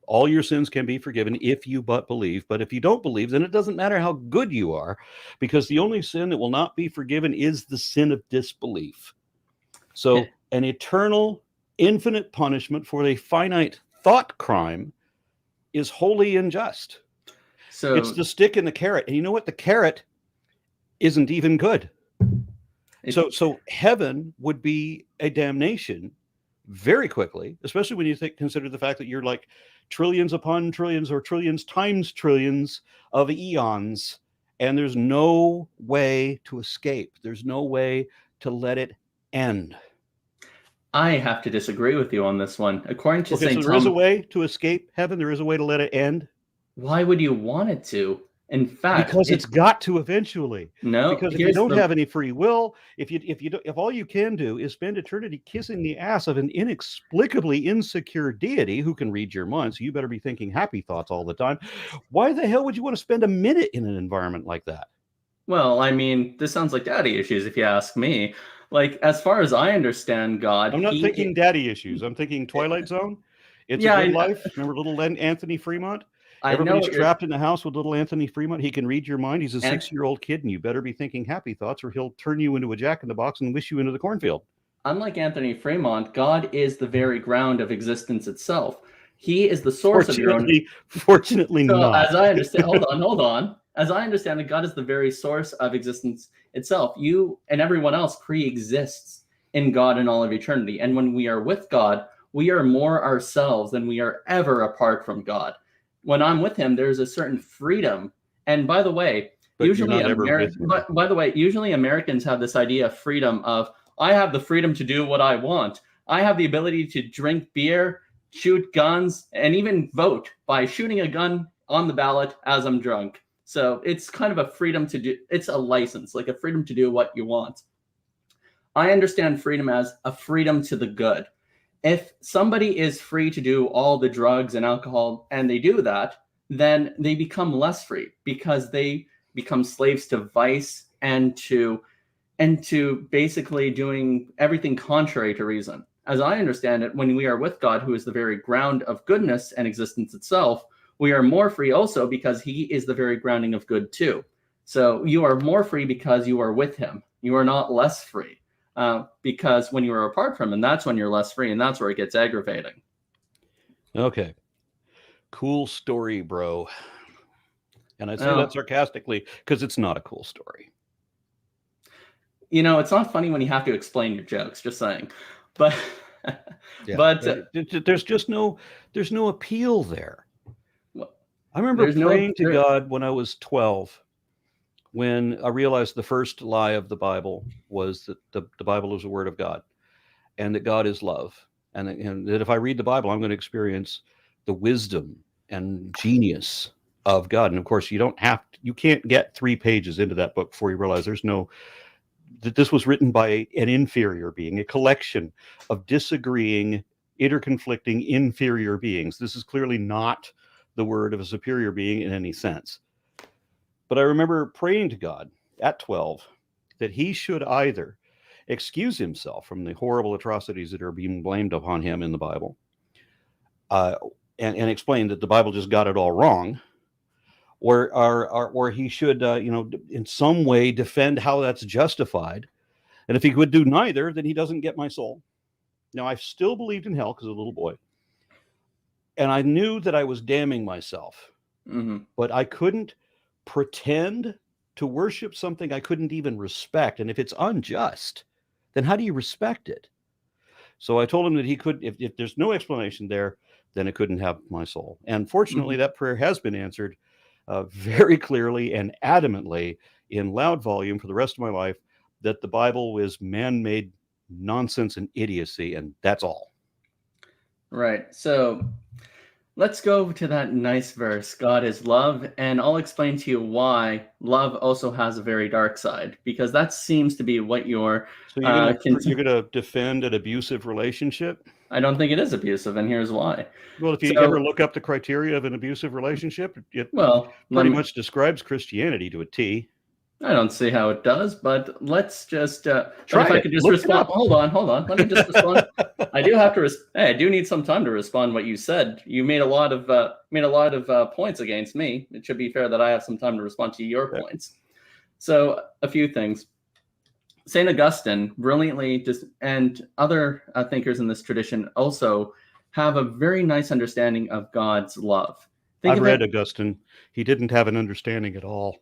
All your sins can be forgiven if you but believe. But if you don't believe, then it doesn't matter how good you are, because the only sin that will not be forgiven is the sin of disbelief. So an eternal, infinite punishment for a finite thought crime is wholly unjust. So it's the stick and the carrot. And you know what? The carrot isn't even good. So heaven would be a damnation very quickly, especially when you consider the fact that you're like trillions upon trillions or trillions times trillions of eons, and there's no way to escape. There's no way to let it end. I have to disagree with you on this one. According to St. So there is a way to escape heaven. There is a way to let it end. Why would you want it to? In fact, because it's got to eventually. No, because if you don't have any free will, if all you can do is spend eternity kissing the ass of an inexplicably insecure deity who can read your mind, so you better be thinking happy thoughts all the time. Why the hell would you want to spend a minute in an environment like that? Well, this sounds like daddy issues, if you ask me. Like, as far as I understand God, I'm not thinking daddy issues. I'm thinking Twilight Zone. It's a Good Life. Remember little Anthony Fremont? Everybody's trapped in the house with little Anthony Fremont. He can read your mind. He's a 6-year-old kid, and you better be thinking happy thoughts, or he'll turn you into a jack-in-the-box and wish you into the cornfield. Unlike Anthony Fremont, God is the very ground of existence itself. He is the source of your own. Fortunately not. As I understand, hold on. As I understand it, God is the very source of existence itself. You and everyone else pre-exists in God in all of eternity. And when we are with God, we are more ourselves than we are ever apart from God. When I'm with him, there's a certain freedom. And by the way, usually Americans have this idea of freedom of, I have the freedom to do what I want. I have the ability to drink beer, shoot guns, and even vote by shooting a gun on the ballot as I'm drunk. So it's kind of a freedom to do, it's a license, like a freedom to do what you want. I understand freedom as a freedom to the good. If somebody is free to do all the drugs and alcohol, and they do that, then they become less free because they become slaves to vice and to basically doing everything contrary to reason. As I understand it, when we are with God, who is the very ground of goodness and existence itself, we are more free also because he is the very grounding of good too. So you are more free because you are with him. You are not less free. Because when you are apart from him, that's when you're less free, and that's where it gets aggravating. Okay. Cool story, bro. And I say that sarcastically because it's not a cool story. It's not funny when you have to explain your jokes, just saying. But Yeah. But There's no appeal there. well, I remember there's no praying to there- God when I was 12, when I realized the first lie of the Bible was that the Bible is the Word of God, and that God is love, and that if I read the Bible, I'm going to experience the wisdom and genius of God. And of course, you can't get 3 pages into that book before you realize that this was written by an inferior being, a collection of disagreeing, interconflicting, inferior beings. This is clearly not the word of a superior being in any sense. But I remember praying to God at 12 that he should either excuse himself from the horrible atrocities that are being blamed upon him in the Bible, and explain that the Bible just got it all wrong, or he should, in some way defend how that's justified. And if he would do neither, then he doesn't get my soul. Now, I still believed in hell because I was a little boy, and I knew that I was damning myself, but I couldn't pretend to worship something I couldn't even respect. And if it's unjust, then how do you respect it? So I told him that he could, if there's no explanation there, then it couldn't have my soul. And fortunately, that prayer has been answered very clearly and adamantly in loud volume for the rest of my life, that the Bible is man-made nonsense and idiocy, and that's all. Right. So let's go to that nice verse, God is love, and I'll explain to you why love also has a very dark side, because that seems to be what you're... So you're going to defend an abusive relationship? I don't think it is abusive, and here's why. Well, if you ever look up the criteria of an abusive relationship, it pretty much describes Christianity to a T. I don't see how it does, but let's just try. If I could just respond. Hold on. Let me just respond. I do have to. I do need some time to respond. What you said. You made a lot of points against me. It should be fair that I have some time to respond to your points. So a few things. Saint Augustine brilliantly, and other thinkers in this tradition also have a very nice understanding of God's love. I've read Augustine. He didn't have an understanding at all.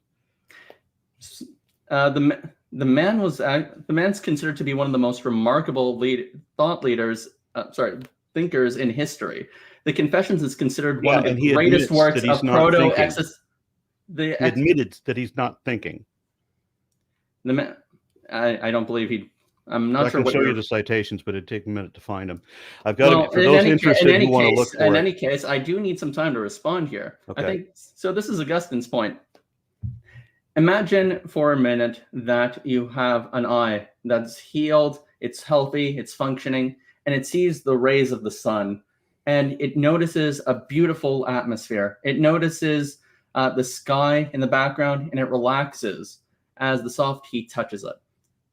The man's considered to be one of the most remarkable thinkers in history. The Confessions is considered one of the greatest works of proto-existence. He admitted that he's not thinking. The man, I don't believe he. I'm not sure. I can show you the citations, but it'd take a minute to find them. I've got it for those interested who want to look for it. In any case, I do need some time to respond here. Okay. I think so. This is Augustine's point. Imagine for a minute that you have an eye that's healed, it's healthy, it's functioning, and it sees the rays of the sun, and it notices a beautiful atmosphere. It notices the sky in the background, and it relaxes as the soft heat touches it.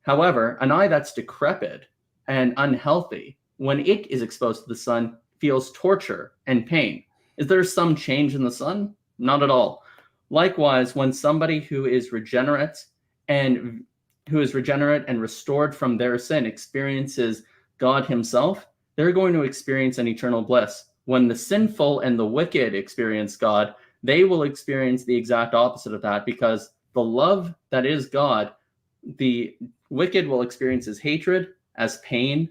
However, an eye that's decrepit and unhealthy, when it is exposed to the sun, feels torture and pain. Is there some change in the sun? Not at all. Likewise, when somebody who is regenerate and restored from their sin experiences God himself, they're going to experience an eternal bliss. When the sinful and the wicked experience God, they will experience the exact opposite of that, because the love that is God, the wicked will experience as hatred, as pain,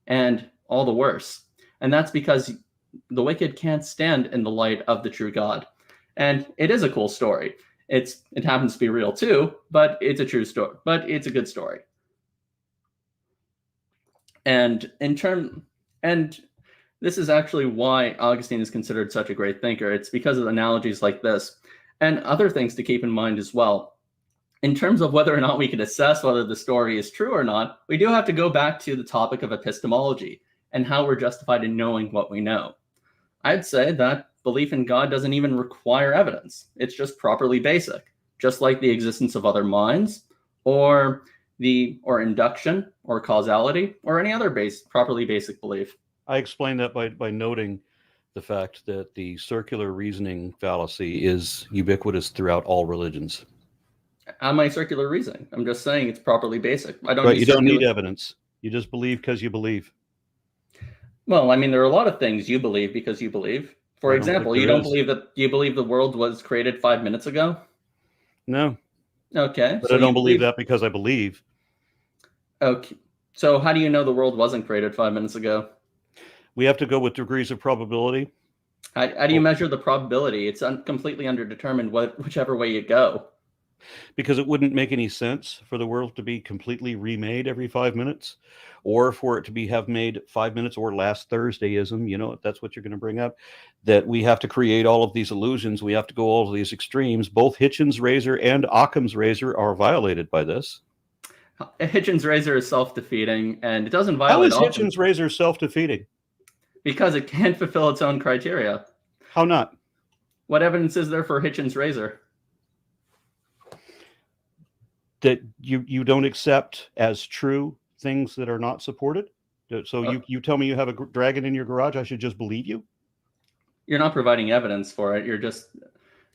and all the worse. And that's because the wicked can't stand in the light of the true God. And it is a cool story. It happens to be real too, but it's a true story. But it's a good story. And this is actually why Augustine is considered such a great thinker. It's because of analogies like this and other things to keep in mind as well. In terms of whether or not we can assess whether the story is true or not, we do have to go back to the topic of epistemology and how we're justified in knowing what we know. I'd say that belief in God doesn't even require evidence. It's just properly basic, just like the existence of other minds, or induction, or causality, or any other properly basic belief. I explained that by noting the fact that the circular reasoning fallacy is ubiquitous throughout all religions. Am I circular reasoning? I'm just saying it's properly basic. You don't need evidence. You just believe because you believe. Well, I mean, there are a lot of things you believe because you believe. For example, you believe the world was created 5 minutes ago? No. Okay. But I don't believe that because I believe. Okay. So how do you know the world wasn't created 5 minutes ago? We have to go with degrees of probability. How do you measure the probability? It's completely underdetermined whichever way you go. Because it wouldn't make any sense for the world to be completely remade every 5 minutes, or for it to have made 5 minutes, or last Thursdayism, if that's what you're going to bring up, that we have to create all of these illusions. We have to go all of these extremes. Both Hitchens' razor and Occam's razor are violated by this. Hitchens' razor is self-defeating, and it doesn't violate. How is Hitchens' razor self-defeating? Because it can't fulfill its own criteria. How not? What evidence is there for Hitchens' razor? That you don't accept as true things that are not supported? So you tell me you have a dragon in your garage, I should just believe you? You're not providing evidence for it. You're just...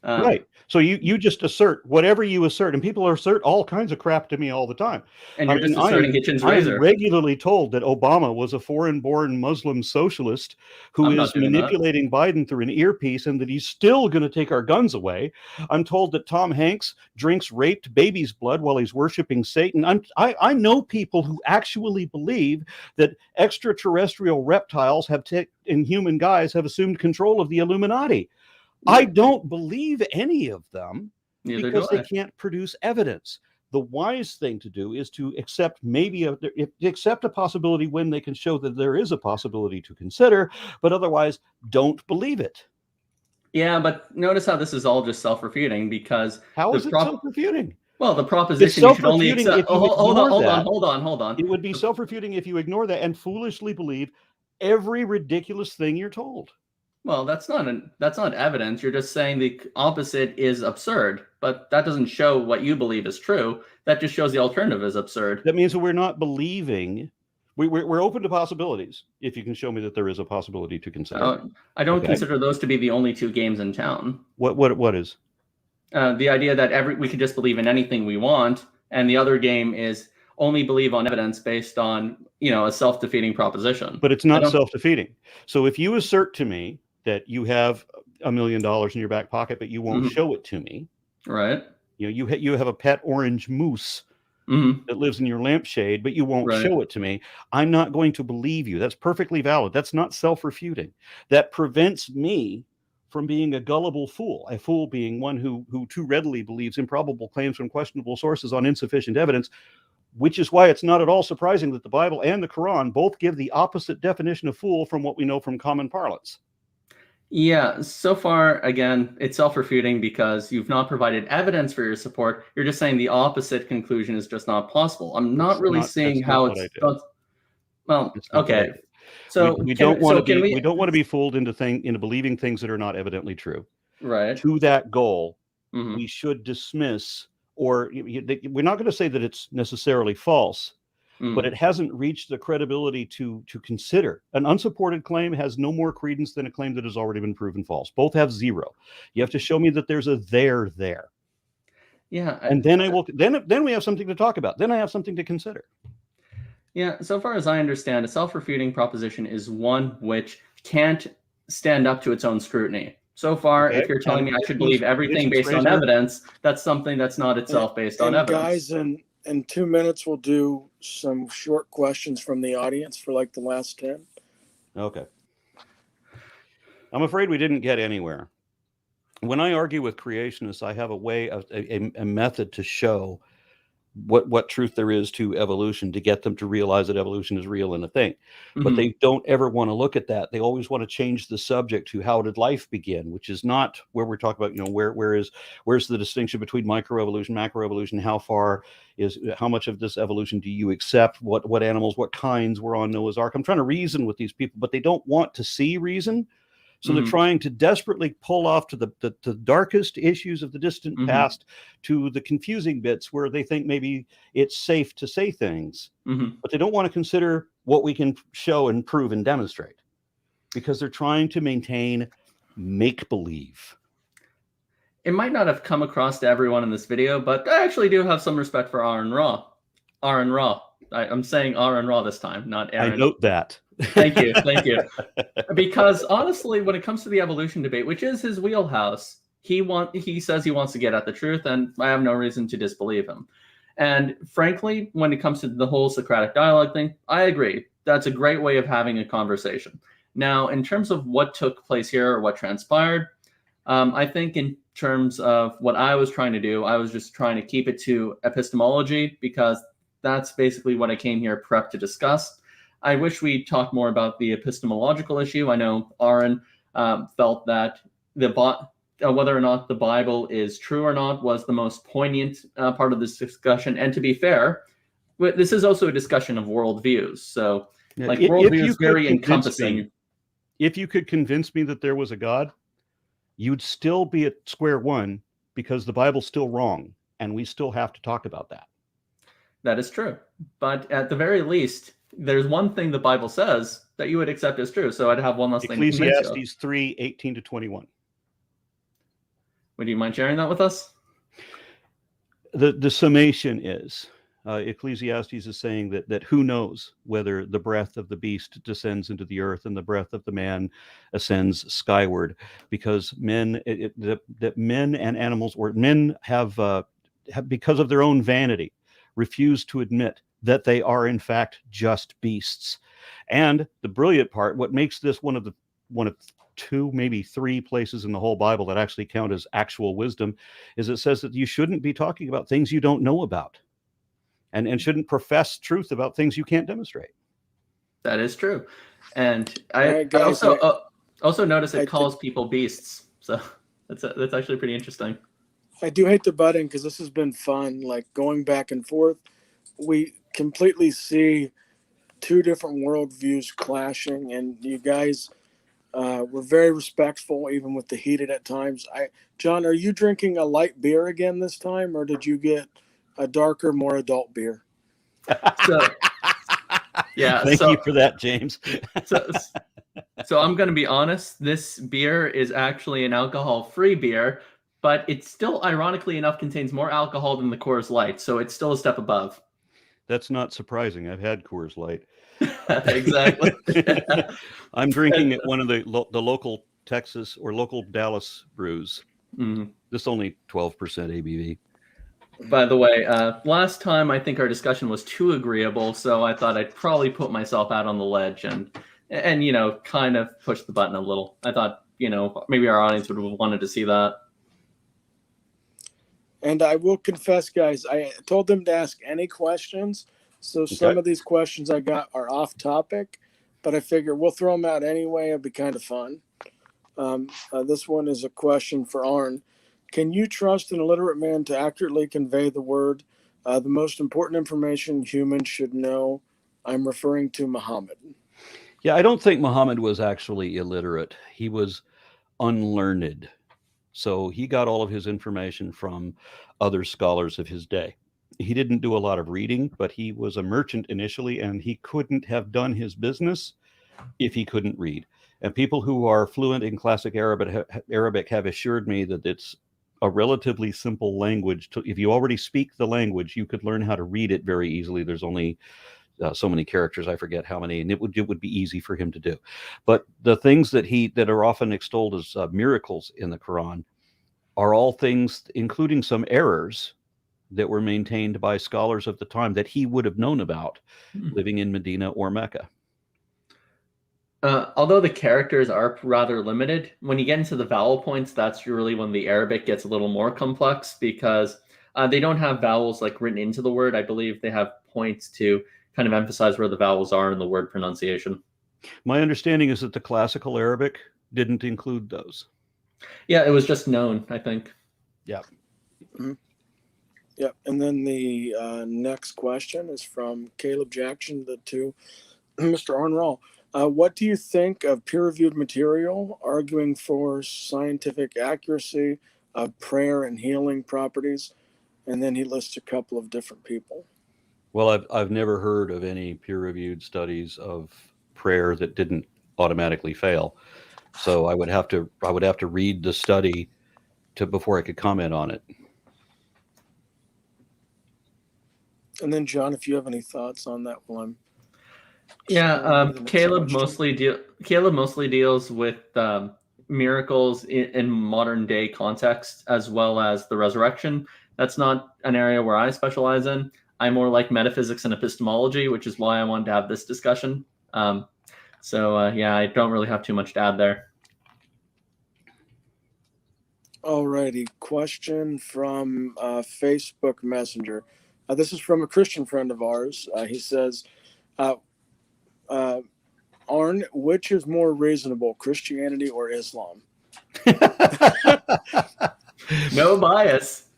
right. So you just assert whatever you assert, and people assert all kinds of crap to me all the time. And you're just asserting Hitchens' razor. I'm regularly told that Obama was a foreign-born Muslim socialist who is manipulating Biden through an earpiece, and that he's still going to take our guns away. I'm told that Tom Hanks drinks raped baby's blood while he's worshiping Satan. I know people who actually believe that extraterrestrial reptiles and human guys have assumed control of the Illuminati. I don't believe any of them because they can't produce evidence. The wise thing to do is to accept accept a possibility when they can show that there is a possibility to consider, but otherwise don't believe it. Yeah, but notice how this is all just self-refuting, because how is it self-refuting? Well, the proposition you should only accept. Hold on. It would be self-refuting if you ignore that and foolishly believe every ridiculous thing you're told. Well, that's not evidence. You're just saying the opposite is absurd, but that doesn't show what you believe is true. That just shows the alternative is absurd. That means that we're not believing. We're open to possibilities if you can show me that there is a possibility to consider. I don't consider those to be the only two games in town. What is? The idea that we could just believe in anything we want, and the other game is only believe on evidence based on a self-defeating proposition. But it's not self-defeating. So if you assert to me that you have $1 million in your back pocket, but you won't show it to me. Right. You have a pet orange moose that lives in your lampshade, but you won't show it to me. I'm not going to believe you. That's perfectly valid. That's not self-refuting. That prevents me from being a gullible fool. A fool being one who too readily believes improbable claims from questionable sources on insufficient evidence, which is why it's not at all surprising that the Bible and the Quran both give the opposite definition of fool from what we know from common parlance. Yeah, so far, again, it's self-refuting because you've not provided evidence for your support. You're just saying the opposite conclusion is just not possible. I'm not really seeing how it's done. Well, okay. So we don't want to be fooled into believing things that are not evidently true. Right. To that goal, we should dismiss, or we're not going to say that it's necessarily false, but it hasn't reached the credibility to consider. An unsupported claim has no more credence than a claim that has already been proven false. Both have zero. You have to show me that there's a there. Yeah. And then then we have something to talk about. Then I have something to consider. Yeah, so far as I understand, a self-refuting proposition is one which can't stand up to its own scrutiny. So far, if you're telling me I should believe everything based on evidence, that's something that's not itself based on evidence. Guys, in 2 minutes, we'll do some short questions from the audience for like the last 10. Okay. I'm afraid we didn't get anywhere. When I argue with creationists, I have a method to show what truth there is to evolution, to get them to realize that evolution is real and a thing. But they don't ever want to look at that. They always want to change the subject to how did life begin, which is not where we're talking about, where's the distinction between microevolution, macroevolution, how much of this evolution do you accept, what animals, what kinds were on Noah's Ark. I'm trying to reason with these people, but they don't want to see reason. So they're trying to desperately pull off to the darkest issues of the distant past, to the confusing bits where they think maybe it's safe to say things, but they don't want to consider what we can show and prove and demonstrate, because they're trying to maintain make-believe. It might not have come across to everyone in this video, but I actually do have some respect for Aron Ra. I'm saying Aron Ra this time, not Aaron. I note that. Thank you. Because honestly, when it comes to the evolution debate, which is his wheelhouse, he says he wants to get at the truth, and I have no reason to disbelieve him. And frankly, when it comes to the whole Socratic dialogue thing, I agree. That's a great way of having a conversation. Now, in terms of what took place here or what transpired, I think in terms of what I was trying to do, I was just trying to keep it to epistemology because that's basically what I came here prepped to discuss. I wish we talked more about the epistemological issue. I know Aron felt that whether or not the Bible is true or not was the most poignant part of this discussion. And to be fair, this is also a discussion of worldviews. So, like, worldview is very encompassing. If you could convince me that there was a God, you'd still be at square one because the Bible's still wrong, and we still have to talk about that. That is true. But at the very least, there's one thing the Bible says that you would accept as true. So I'd have one less thing to convince you of. Ecclesiastes 3:18-21. Would you mind sharing that with us? The summation is, Ecclesiastes is saying that who knows whether the breath of the beast descends into the earth and the breath of the man ascends skyward, because men and animals, or men have because of their own vanity, refused to admit that they are in fact just beasts. And the brilliant part, what makes this one of two, maybe three places in the whole Bible that actually count as actual wisdom, is it says that you shouldn't be talking about things you don't know about, and shouldn't profess truth about things you can't demonstrate. That is true. And I also notice it calls people beasts. So that's actually pretty interesting. I do hate the button because this has been fun, like going back and forth. We completely see two different worldviews clashing, and you guys were very respectful, even with the heated at times. John, are you drinking a light beer again this time, or did you get a darker, more adult beer? Yeah. Thank you for that, James. So I'm going to be honest. This beer is actually an alcohol-free beer, but it still, ironically enough, contains more alcohol than the Coors Light. So it's still a step above. That's not surprising. I've had Coors Light. Exactly. I'm drinking at one of the local Texas or local Dallas brews. Mm-hmm. This only 12% ABV. By the way, last time I think our discussion was too agreeable, so I thought I'd probably put myself out on the ledge and kind of push the button a little. I thought, maybe our audience would have wanted to see that. And I will confess, guys, I told them to ask any questions. So some of these questions I got are off topic, but I figure we'll throw them out anyway. It'll be kind of fun. This one is a question for Aron. Can you trust an illiterate man to accurately convey the word, the most important information humans should know? I'm referring to Muhammad. Yeah, I don't think Muhammad was actually illiterate. He was unlearned. So he got all of his information from other scholars of his day. He didn't do a lot of reading, but he was a merchant initially, and he couldn't have done his business if he couldn't read. And people who are fluent in classic Arabic have assured me that it's a relatively simple language. If you already speak the language, you could learn how to read it very easily. There's only so many characters, I forget how many, and it would be easy for him to do. But the things that are often extolled as miracles in the Quran are all things, including some errors that were maintained by scholars of the time that he would have known about living in Medina or Mecca. Although the characters are rather limited, when you get into the vowel points, that's really when the Arabic gets a little more complex, because they don't have vowels like written into the word. I believe they have points to kind of emphasize where the vowels are in the word pronunciation. My understanding is that the classical Arabic didn't include those. Yeah, it was just known, I think. Yeah. Mm-hmm. Yep. And then the next question is from Caleb Jackson to Mr. Aron. What do you think of peer-reviewed material arguing for scientific accuracy of prayer and healing properties? And then he lists a couple of different people. Well, I've never heard of any peer-reviewed studies of prayer that didn't automatically fail. So I would have to read the study before I could comment on it. And then, John, if you have any thoughts on that one. Caleb mostly deals with miracles in modern day context, as well as the resurrection. That's not an area where I specialize in. I more like metaphysics and epistemology, which is why I wanted to have this discussion. So yeah, I don't really have too much to add there. Alrighty, question from Facebook Messenger. This is from a Christian friend of ours. He says, Arn, which is more reasonable, Christianity or Islam? No bias.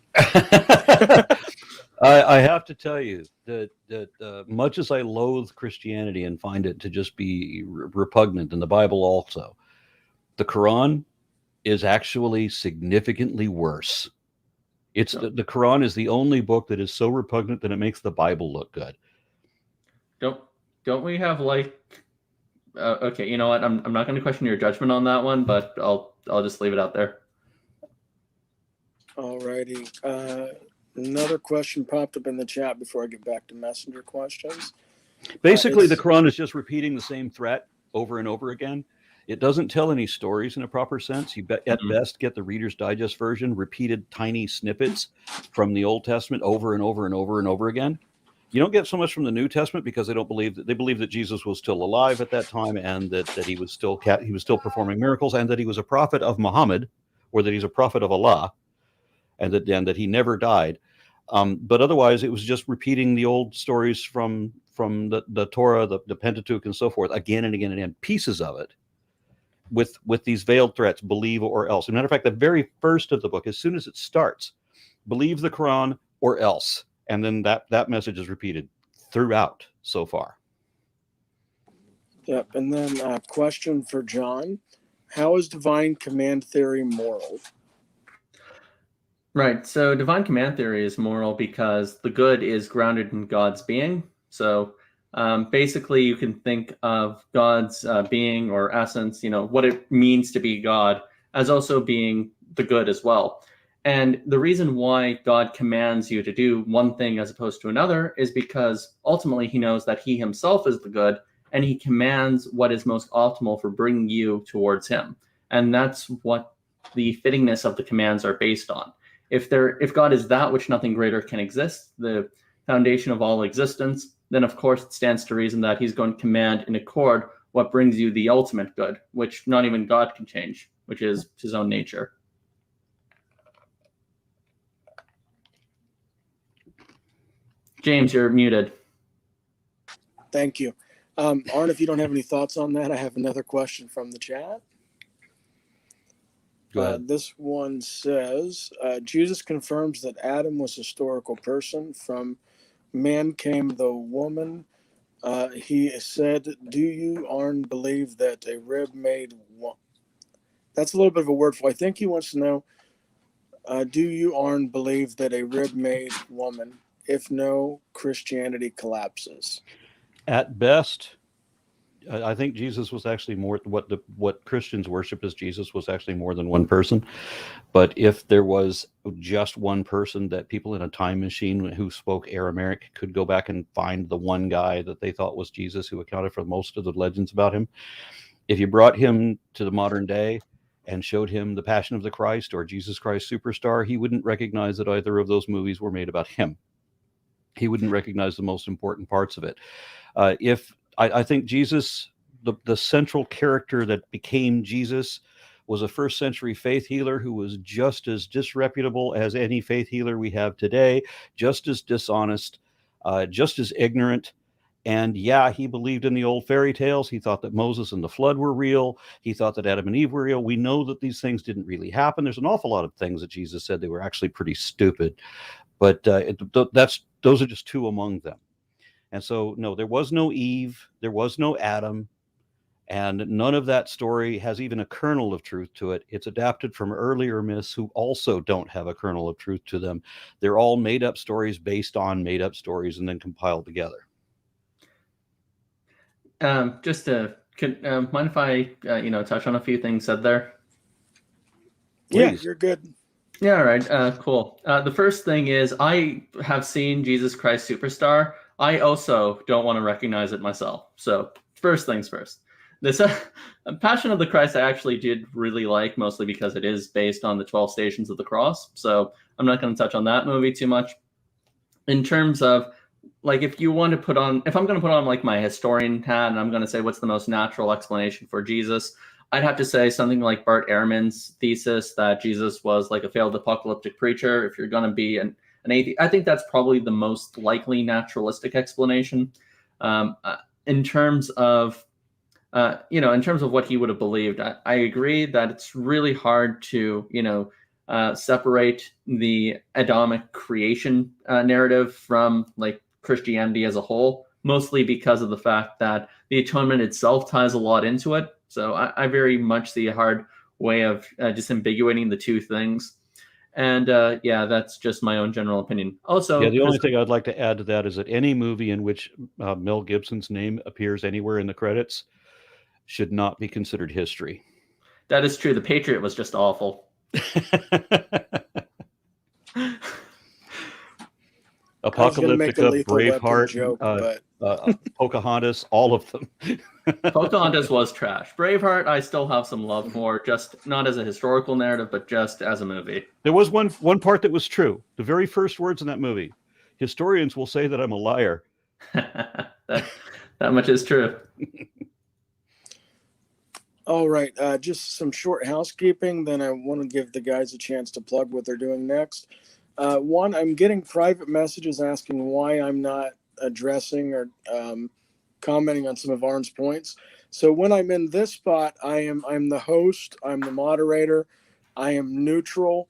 I have to tell you that much as I loathe Christianity and find it to just be repugnant, and the Bible also, the Quran is actually significantly worse. It's the Quran is the only book that is so repugnant that it makes the Bible look good. Don't we have like? Okay, you know what? I'm not going to question your judgment on that one, but I'll just leave it out there. Alrighty. Another question popped up in the chat before I get back to messenger questions. Basically, the Quran is just repeating the same threat over and over again. It doesn't tell any stories in a proper sense. You at best get the Reader's Digest version, repeated tiny snippets from the Old Testament over and over and over and over again. You don't get so much from the New Testament because they believe that Jesus was still alive at that time, and that he was still performing miracles, and that he was a prophet of Muhammad, or that he's a prophet of Allah, and that he never died. But otherwise, it was just repeating the old stories from the Torah, the Pentateuch, and so forth, again and again and again, pieces of it, with these veiled threats: believe or else. As a matter of fact, the very first of the book, as soon as it starts, believe the Quran or else, and then that message is repeated throughout so far. Yep. And then a question for John: how is divine command theory moral? Right. So divine command theory is moral because the good is grounded in God's being. So basically, you can think of God's being or essence, what it means to be God, as also being the good as well. And the reason why God commands you to do one thing as opposed to another is because ultimately he knows that he himself is the good, and he commands what is most optimal for bringing you towards him. And that's what the fittingness of the commands are based on. If God is that which nothing greater can exist, the foundation of all existence, then of course it stands to reason that he's going to command in accord what brings you the ultimate good, which not even God can change, which is his own nature. James, you're muted. Thank you. Arn, if you don't have any thoughts on that, I have another question from the chat. Go ahead. This one says, Jesus confirms that Adam was a historical person. From man came the woman. He said, do you, Arn, believe that a rib made one? That's a little bit of a wordful. I think he wants to know, do you, Arn, believe that a rib made woman? If no, Christianity collapses. At best, I think Jesus was actually more what Christians worship as Jesus was actually more than one person. But if there was just one person, that people in a time machine who spoke Aramaic could go back and find the one guy that they thought was Jesus, who accounted for most of the legends about him. If you brought him to the modern day and showed him The Passion of the Christ or Jesus Christ Superstar, he wouldn't recognize that either of those movies were made about him. He wouldn't recognize the most important parts of it. I think Jesus, the central character that became Jesus, was a first century faith healer who was just as disreputable as any faith healer we have today, just as dishonest, just as ignorant. And yeah, he believed in the old fairy tales. He thought that Moses and the flood were real. He thought that Adam and Eve were real. We know that these things didn't really happen. There's an awful lot of things that Jesus said they were actually pretty stupid. But those are just two among them. And so, no, there was no Eve, there was no Adam, and none of that story has even a kernel of truth to it. It's adapted from earlier myths who also don't have a kernel of truth to them. They're all made up stories based on made up stories and then compiled together. Mind if I touch on a few things said there? Yeah, Please. you're good. Yeah, all right. Cool. The first thing is, I have seen Jesus Christ Superstar. I also don't want to recognize it myself. So first things first. This Passion of the Christ I actually did really like, mostly because it is based on the 12 Stations of the Cross. So I'm not going to touch on that movie too much. In terms of like if I'm going to put on like my historian hat and I'm going to say what's the most natural explanation for Jesus, I'd have to say something like Bart Ehrman's thesis that Jesus was like a failed apocalyptic preacher. If you're going to be an atheist, I think that's probably the most likely naturalistic explanation. In terms of what he would have believed, I agree that it's really hard to separate the Adamic creation narrative from like Christianity as a whole, mostly because of the fact that the atonement itself ties a lot into it. So I very much see a hard way of disambiguating the two things. And that's just my own general opinion. Also, the only thing I'd like to add to that is that any movie in which Mel Gibson's name appears anywhere in the credits should not be considered history. That is true. The Patriot was just awful. Apocalyptica, Braveheart, Pocahontas, all of them. Pocahontas was trash. Braveheart, I still have some love for, just not as a historical narrative, but just as a movie. There was one part that was true. The very first words in that movie. Historians will say that I'm a liar. that much is true. All right, just some short housekeeping. Then I want to give the guys a chance to plug what they're doing next. One, I'm getting private messages asking why I'm not addressing or commenting on some of Aron's points. So when I'm in this spot, I'm the host, I'm the moderator, I am neutral.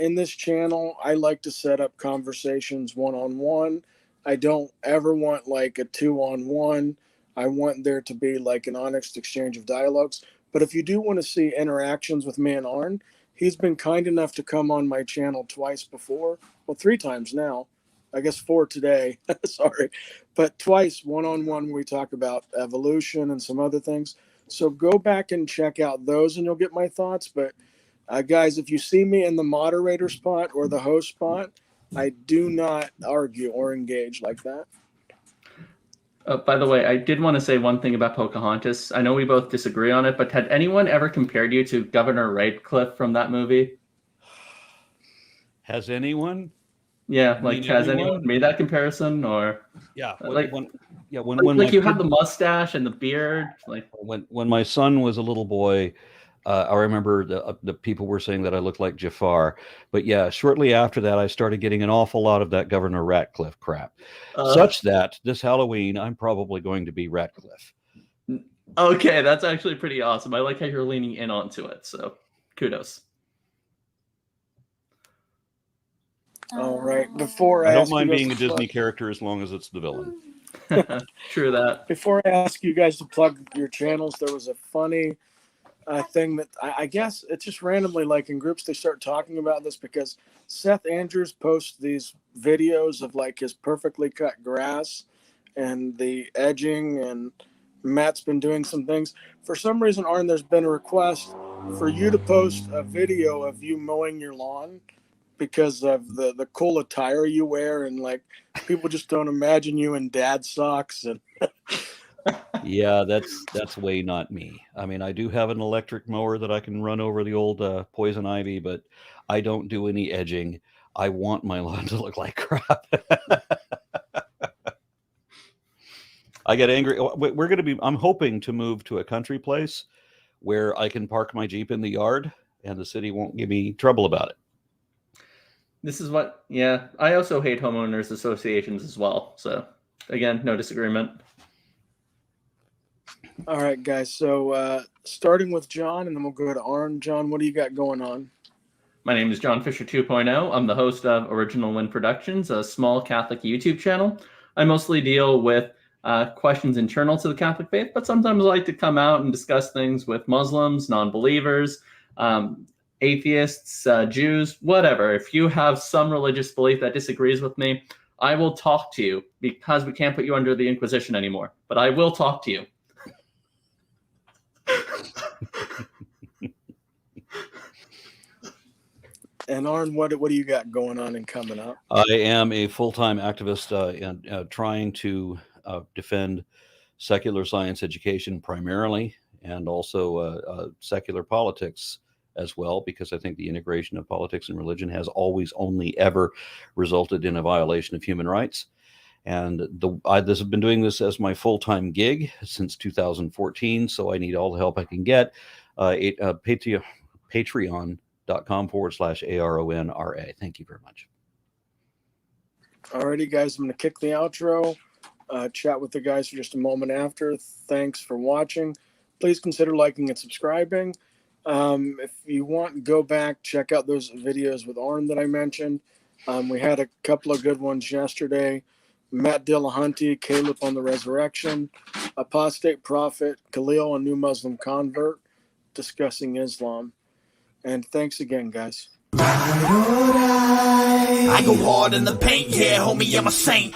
In this channel, I like to set up conversations one-on-one. I don't ever want like a two-on-one. I want there to be like an honest exchange of dialogues. But if you do want to see interactions with me and Aron, he's been kind enough to come on my channel twice before. Well, 3 times now. I guess 4 today. Sorry. But twice, one-on-one, we talk about evolution and some other things. So go back and check out those and you'll get my thoughts. But guys, if you see me in the moderator spot or the host spot, I do not argue or engage like that. By the way, I did want to say one thing about Pocahontas. I know we both disagree on it, but had anyone ever compared you to Governor Radcliffe from that movie? Has anyone? Yeah, like has anyone made that comparison? Or yeah, when you have the mustache and the beard, like when my son was a little boy. I remember the people were saying that I looked like Jafar, but yeah, shortly after that, I started getting an awful lot of that Governor Ratcliffe crap, such that this Halloween, I'm probably going to be Ratcliffe. Okay, that's actually pretty awesome. I like how you're leaning in onto it, so kudos. All right, before I don't mind being a Disney character as long as it's the villain. True that. Before I ask you guys to plug your channels, there was a funny thing that I guess it's just randomly, like in groups, they start talking about this because Seth Andrews posts these videos of like his perfectly cut grass and the edging, and Matt's been doing some things. For some reason, Aron, there's been a request for you to post a video of you mowing your lawn because of the cool attire you wear, and like people just don't imagine you in dad socks and Yeah, that's way not me. I mean, I do have an electric mower that I can run over the old poison ivy, but I don't do any edging. I want my lawn to look like crap. I get angry. I'm hoping to move to a country place where I can park my Jeep in the yard and the city won't give me trouble about it. This is what, yeah, I also hate homeowners associations as well. So again, no disagreement. All right, guys. So starting with John, and then we'll go to Aron. John, what do you got going on? My name is John Fisher 2.0. I'm the host of Original Wind Productions, a small Catholic YouTube channel. I mostly deal with questions internal to the Catholic faith, but sometimes I like to come out and discuss things with Muslims, non-believers, atheists, Jews, whatever. If you have some religious belief that disagrees with me, I will talk to you, because we can't put you under the Inquisition anymore, but I will talk to you. And Aron, what do you got going on and coming up? I am a full-time activist and trying to defend secular science education primarily, and also secular politics as well, because I think the integration of politics and religion has always only ever resulted in a violation of human rights. And this have been doing this as my full-time gig since 2014, so I need all the help I can get. Patreon.com/ARONRA. Thank you very much. Alrighty, guys, I'm going to kick the outro. Chat with the guys for just a moment after. Thanks for watching. Please consider liking and subscribing. If you want, go back, check out those videos with Aron that I mentioned. We had a couple of good ones yesterday. Matt Dillahunty, Caleb on the Resurrection, Apostate Prophet, Khalil, a new Muslim convert, discussing Islam. And thanks again, guys. I go hard in the paint, yeah, homie, I'm a saint.